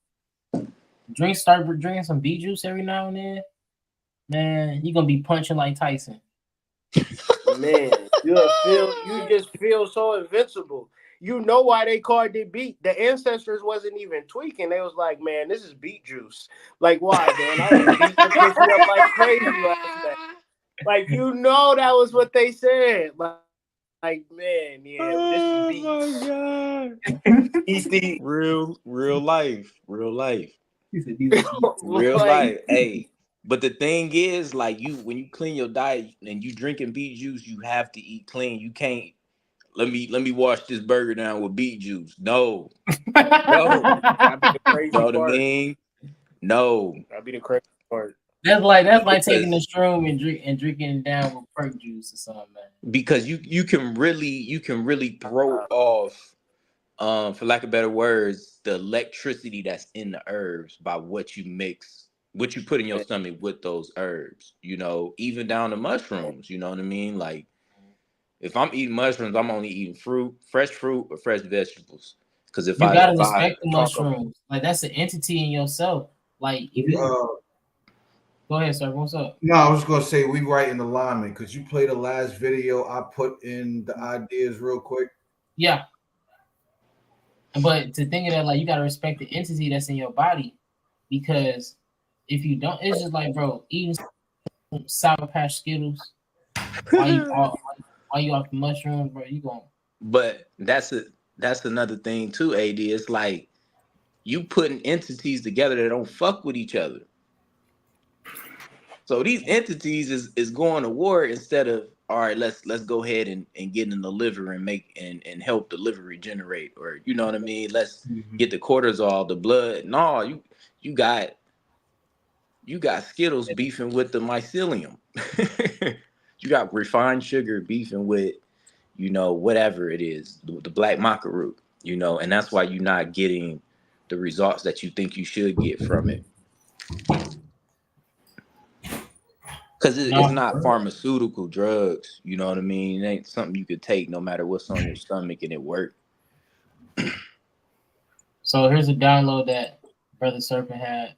start drinking some beet juice every now and then, man, you're gonna be punching like Tyson. Man, you just feel so invincible. You know why they called it beet. The ancestors wasn't even tweaking. They was like, man, this is beet juice. Like, why, man? I was beating the pussy up like crazy last night. Like, that was what they said. Like, man, yeah, this is Oh beats. my Eat the god. Real life. Real life. Real like life. Hey, but the thing is, like when you clean your diet and you drinking beet juice, you have to eat clean. You can't let me wash this burger down with beet juice. No. No. that'd be the You know crazy what I part. mean? No. That'd be the crazy part. That's like taking the Because shroom and drinking it down with perk juice or something, man. because you can really throw off for lack of better words the electricity that's in the herbs by what you put in your stomach with those herbs, even down to mushrooms, you know what I mean? Like if I'm eating mushrooms, I'm only eating fresh fruit or fresh vegetables, because if You i gotta if i respect the mushrooms. Like that's an entity in yourself. Like if We, you go ahead, sir. What's up? no, I was gonna say we right in alignment. Could you play the last video I put in the ideas real quick? Yeah. But to think of that, like you gotta respect the entity that's in your body, because if you don't, it's just like, bro, eating some Sour Patch Skittles while you off the mushrooms, bro. You going but that's another thing too, AD. It's like you putting entities together that don't fuck with each other. So these entities is going to war instead of, all right, let's go ahead and get in the liver and make and help the liver regenerate, or you know what I mean? Let's get the cortisol, the blood. No, you got Skittles beefing with the mycelium. You got refined sugar beefing with, whatever it is, the black maca root, and that's why you're not getting the results that you think you should get from it. Because it's no. not pharmaceutical drugs, you know what I mean? It ain't something you could take no matter what's on your stomach and it work. So here's a download that Brother Serpent had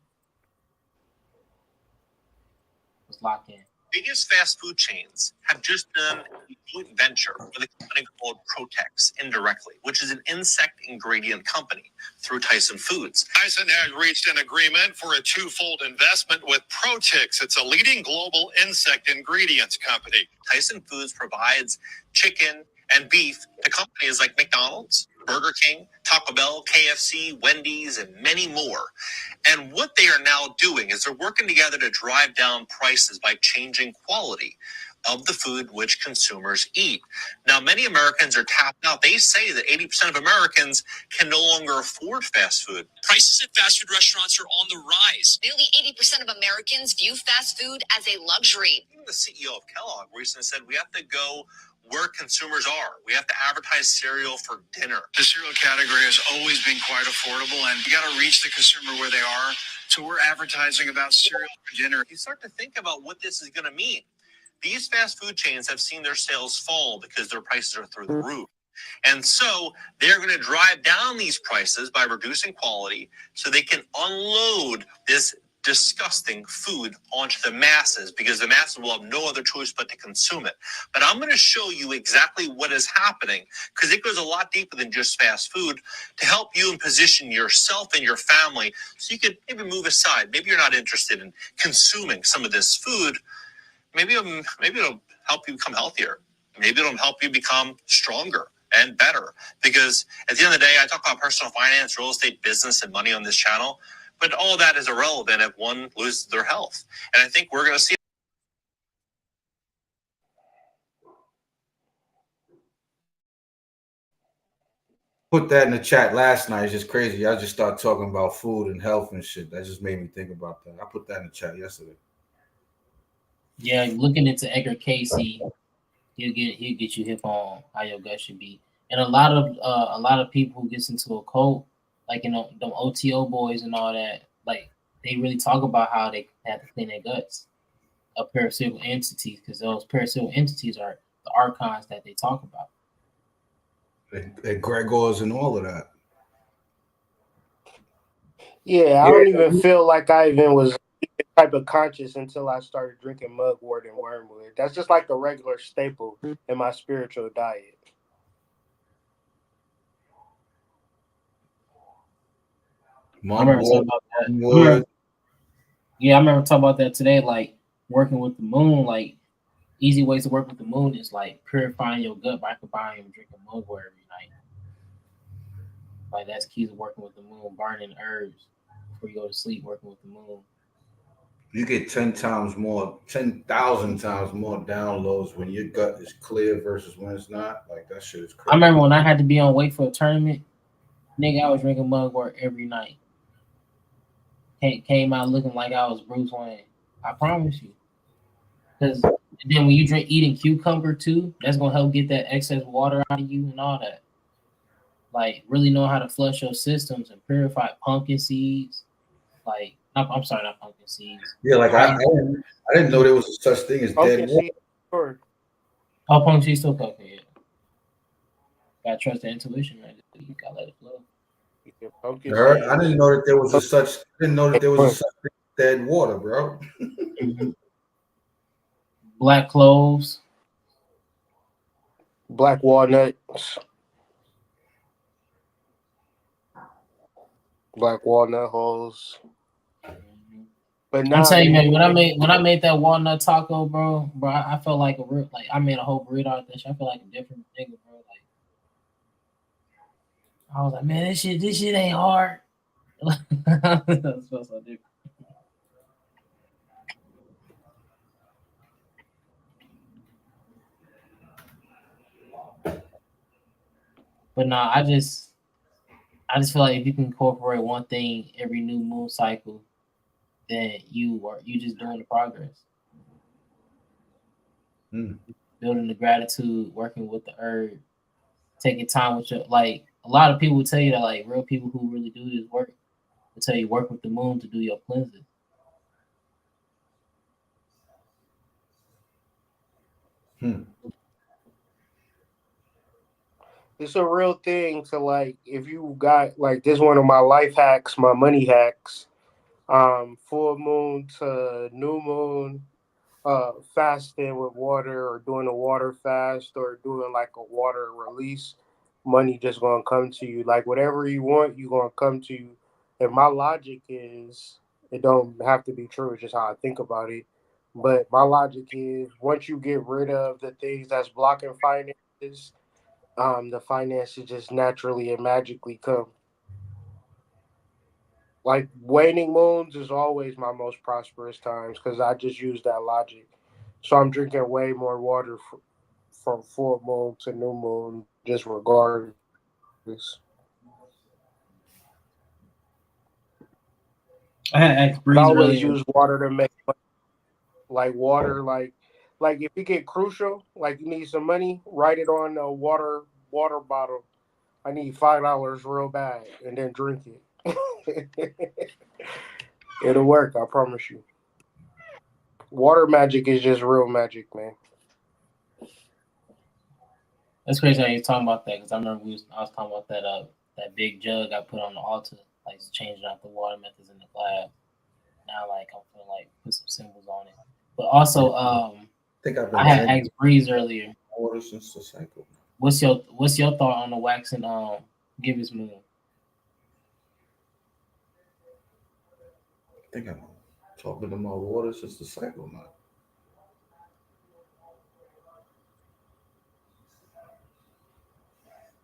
was locked in. biggest fast food chains have just done a joint venture with a company called Protex indirectly, which is an insect ingredient company through Tyson Foods. Tyson has reached an agreement for a twofold investment with Protex. It's a leading global insect ingredients company. Tyson Foods provides chicken and beef to companies like McDonald's, Burger King, Taco Bell, KFC, Wendy's, and many more. And what they are now doing is they're working together to drive down prices by changing quality of the food which consumers eat. Now, many Americans are tapped out. They say that 80% of Americans can no longer afford fast food. Prices at fast food restaurants are on the rise. Nearly 80% of Americans view fast food as a luxury. Even the CEO of Kellogg recently said we have to go where consumers are. We have to advertise cereal for dinner. The cereal category has always been quite affordable, and you got to reach the consumer where they are. So we're advertising about cereal for dinner. You start to think about what this is going to mean. These fast food chains have seen their sales fall because their prices are through the roof. And so they're going to drive down these prices by reducing quality so they can unload this disgusting food onto the masses, because the masses will have no other choice but to consume it. But I'm going to show you exactly what is happening, because it goes a lot deeper than just fast food, to help you and position yourself and your family so you could maybe move aside. Maybe you're not interested in consuming some of this food. Maybe it'll help you become healthier. Maybe it'll help you become stronger and better, because at the end of the day, I talk about personal finance, real estate, business, and money on this channel. But all that is irrelevant if one loses their health. And I think we're going to see. Put that in the chat last night. It's just crazy. I just started talking about food and health and shit. That just made me think about that. I put that in the chat yesterday. Yeah, looking into Edgar Casey, he'll get you hip on how your gut should be. And a lot of people who gets into a cult, like them OTO boys and all that, like they really talk about how they have to clean their guts of parasitical entities, because those parasitical entities are the archons that they talk about. And Gregors and all of that. Yeah, I don't even feel like I even was type of conscious until I started drinking mugwort and wormwood. That's just like a regular staple in my spiritual diet. I remember talking about that. I remember talking about that today, like working with the moon. Like easy ways to work with the moon is like purifying your gut microbiome and drinking mugwort every night. Like that's key to working with the moon, burning herbs before you go to sleep, working with the moon. You get 10,000 times more downloads when your gut is clear versus when it's not. Like that shit is crazy. I remember when I had to be on weight for a tournament, nigga, I was drinking mugwort every night. Came out looking like I was Bruce Wayne. I promise you. Because then when you eating cucumber too, that's gonna help get that excess water out of you and all that. Like really know how to flush your systems and purify pumpkin seeds. Like I'm sorry, not pumpkin seeds. Yeah, like I didn't know there was a such thing as dead water. Sure. Oh, pumpkin seeds still cooking, yeah. Gotta trust the intuition, man. You gotta let it flow. I didn't know that there was a such. Didn't know that there was a such thing as dead water, bro. Black cloves, black walnuts, black walnut hulls. But I'm telling you, man, when I made that walnut taco, bro, I felt like I made a whole burrito out of that shit. I feel like a different nigga, bro. Like I was like, man, this shit ain't hard. That feels so different. But no, I just feel like if you can incorporate one thing every new moon cycle, then you just doing the progress. Building the gratitude, working with the herb, taking time with your, like a lot of people will tell you that, like real people who really do this work will tell you work with the moon to do your cleansing. It's a real thing to, like, if you got, like, this one of my life hacks, my money hacks, full moon to new moon, fasting with water or doing a water fast or doing like a water release, money just gonna come to you. Like whatever you want, you gonna come to you. And my logic is it don't have to be true, it's just how I think about it. But my logic is once you get rid of the things that's blocking finances, the finances just naturally and magically come. Like waning moons is always my most prosperous times because I just use that logic. So I'm drinking way more water from full moon to new moon, just regardless. I had asked But I Breeze always earlier. use water to make like water, like if you get crucial, like you need some money, write it on a water bottle. I need $5 real bad, and then drink it. It'll work, I promise you. Water magic is just real magic, man. That's crazy how you talking about that because I remember I was talking about that big jug I put on the altar, like changing out the water methods in the glass. Now like I'm feeling like put some symbols on it. But also, I think I've been I had drinking asked Breeze earlier. water since the cycle. What's your thought on the waxing Gibbous moon? I think I'm talking to my water since the cycle now.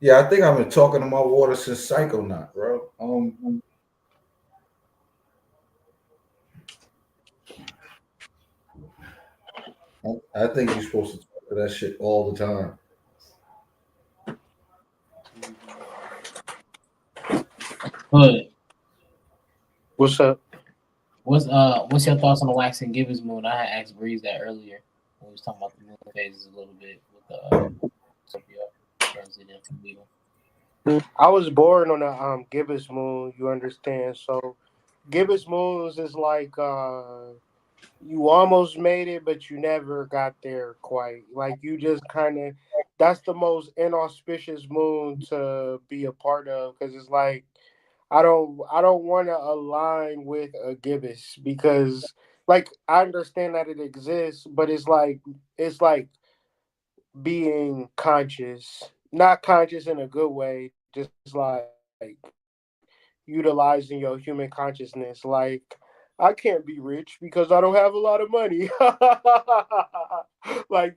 Yeah, I think I've been talking to my water since Psychonaut, bro. I think you're supposed to talk to that shit all the time. But What's up? what's your thoughts on the waxing Gibbous moon? I had asked Breeze that earlier when we was talking about the moon phases a little bit with the Scorpio transit from Leo. I was born on a gibbous moon, you understand? So gibbous moons is like you almost made it, but you never got there quite. Like you just kind of that's the most inauspicious moon to be a part of because it's like I don't want to align with a gibbous because like I understand that it exists, but it's like being conscious, not conscious in a good way, just like utilizing your human consciousness. Like, I can't be rich because I don't have a lot of money. Like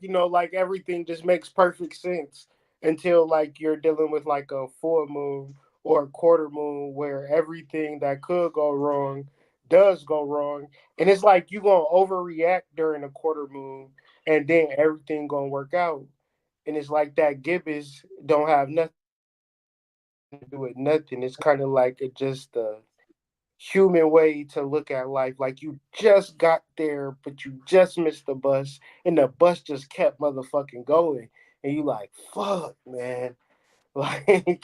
everything just makes perfect sense until like you're dealing with like a full moon or a quarter moon where everything that could go wrong does go wrong. And it's like you gonna overreact during a quarter moon and then everything gonna work out. And it's like that gibbous don't have nothing to do with nothing. It's kind of like just a human way to look at life. Like you just got there, but you just missed the bus, and the bus just kept motherfucking going, and you like, fuck, man, like,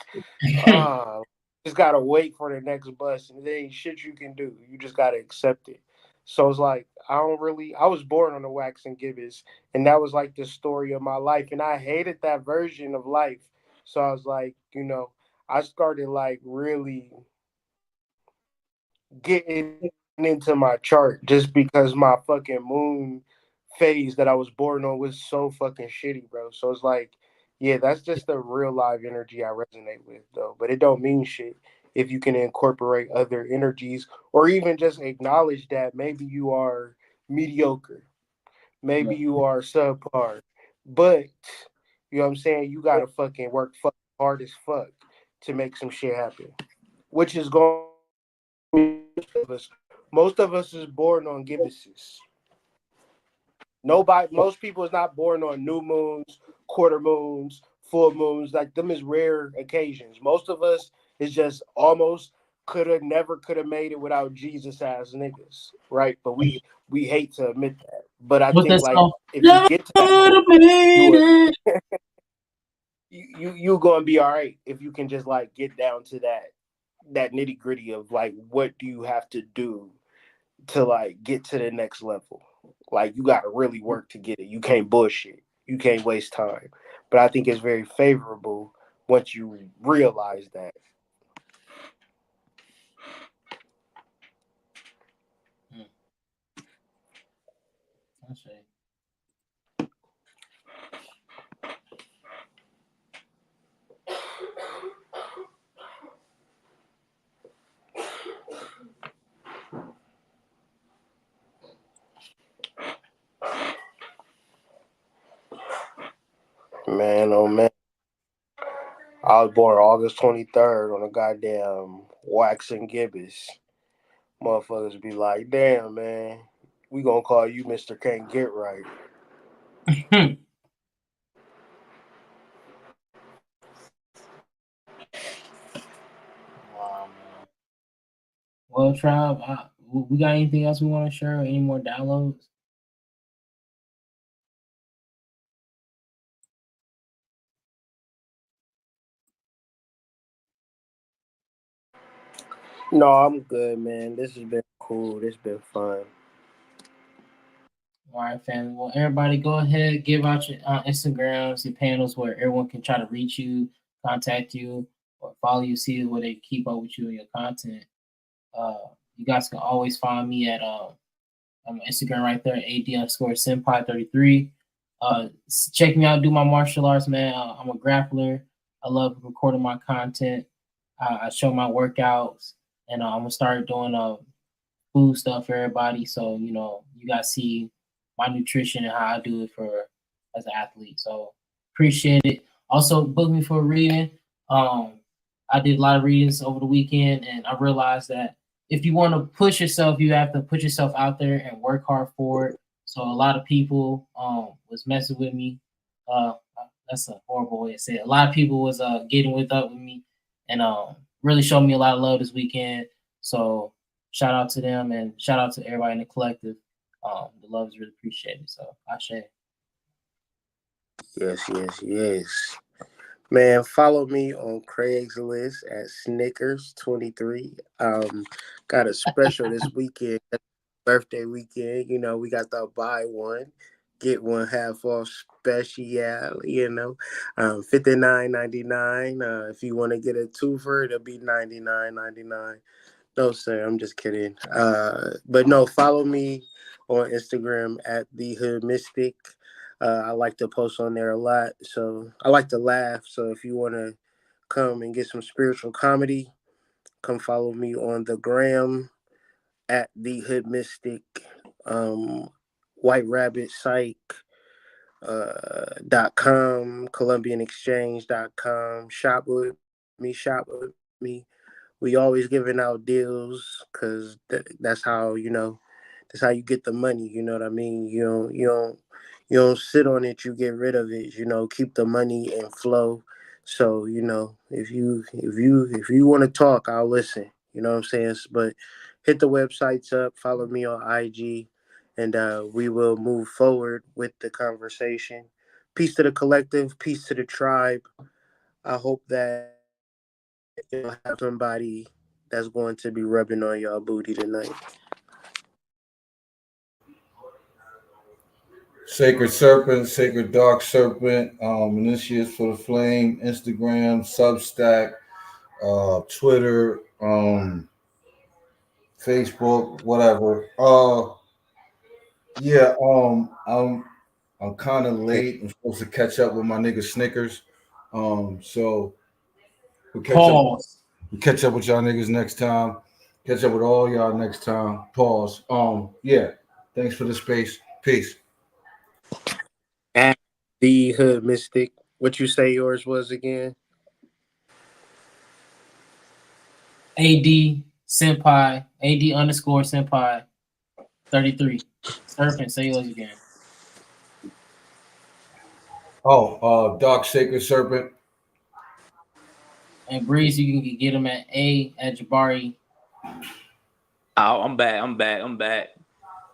ah, just gotta wait for the next bus, and there ain't shit you can do. You just gotta accept it. So it's like I don't really. I was born on the wax and gibbous, and that was like the story of my life, and I hated that version of life. So I was like, I started like really getting into my chart just because my fucking moon phase that I was born on was so fucking shitty, bro. So it's like, yeah, that's just the real live energy I resonate with, though. But it don't mean shit if you can incorporate other energies or even just acknowledge that maybe you are mediocre, maybe you are subpar, but you know what I'm saying? You gotta fucking work fucking hard as fuck to make some shit happen, which is going to be most of us. Most of us is born on gibbuses. Most people is not born on new moons, quarter moons, full moons. Like them is rare occasions. Most of us is just almost could have made it without Jesus ass niggas, right? But we hate to admit that. But I What's that think like song? if you Never get to that could point, have made you are it. you gonna be all right if you can just like get down to that nitty gritty of like what do you have to do to like get to the next level. Like you got to really work to get it. You can't bullshit. You can't waste time. But I think it's very favorable once you realize that. Hmm. Man, oh man. I was born August 23rd on a goddamn wax and gibbous. Motherfuckers be like, damn, man, we gonna call you Mr. Can't Get Right. Wow, man. Well, Tribe, we got anything else we want to share? Any more downloads? No, I'm good, man. This has been cool. This has been fun. All right, family. Well, everybody, go ahead, give out your Instagrams, your panels where everyone can try to reach you, contact you, or follow you, see where they keep up with you and your content. You guys can always find me at on Instagram right there, AD_Senpai33. Check me out, do my martial arts, man. I'm a grappler. I love recording my content. I show my workouts, and I'm gonna start doing food stuff for everybody. So you guys see my nutrition and how I do it for as an athlete. So appreciate it. Also book me for a reading. I did a lot of readings over the weekend, and I realized that if you want to push yourself, you have to put yourself out there and work hard for it. So a lot of people was messing with me. Uh, that's a horrible way to say it. A lot of people was getting up with me, and really showed me a lot of love this weekend. So shout out to them and shout out to everybody in the collective. The love is really appreciated. So Ashe. Yes. Man, follow me on Craigslist at Snickers23. Got a special this weekend, birthday weekend. You know, we got the buy one, get one half off special, $59.99. If you want to get a twofer, it'll be $99.99. No, sir, I'm just kidding. But no, follow me on Instagram at The Hood Mystic. I like to post on there a lot, so I like to laugh. So if you want to come and get some spiritual comedy, come follow me on the gram at The Hood Mystic, White Rabbit Psych. .com, ColumbianExchange.com. Shop with me. We always giving out deals because that's how that's how you get the money. You know what I mean? You don't sit on it. You get rid of it. Keep the money and flow. So if you want to talk, I'll listen. You know what I'm saying? But hit the websites up. Follow me on IG, and we will move forward with the conversation. Peace to the collective. Peace to the tribe. I hope that you'll have somebody that's going to be rubbing on y'all booty tonight. Sacred Serpent, Sacred Dark Serpent, Initiates for the Flame, Instagram, Substack, Twitter, Facebook, whatever. Yeah, I'm kind of late. I'm supposed to catch up with my nigga Snickers. So we'll catch up with y'all niggas next time. Catch up with all y'all next time. Pause. Yeah. Thanks for the space. Peace. At The Hood Mystic. What you say yours was again? AD_Senpai 33. Serpent, say yours again. Dark Sacred Serpent. And Breeze, you can get him at Jabari. Oh, I'm back.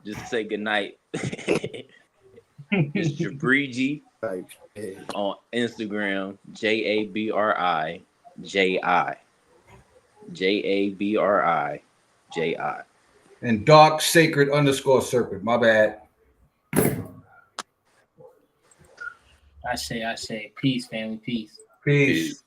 Just to say goodnight. It's Jabriji on Instagram, JABRI JABRI. And Dark Sacred _Serpent. My bad. I say. Peace, family. Peace. Peace.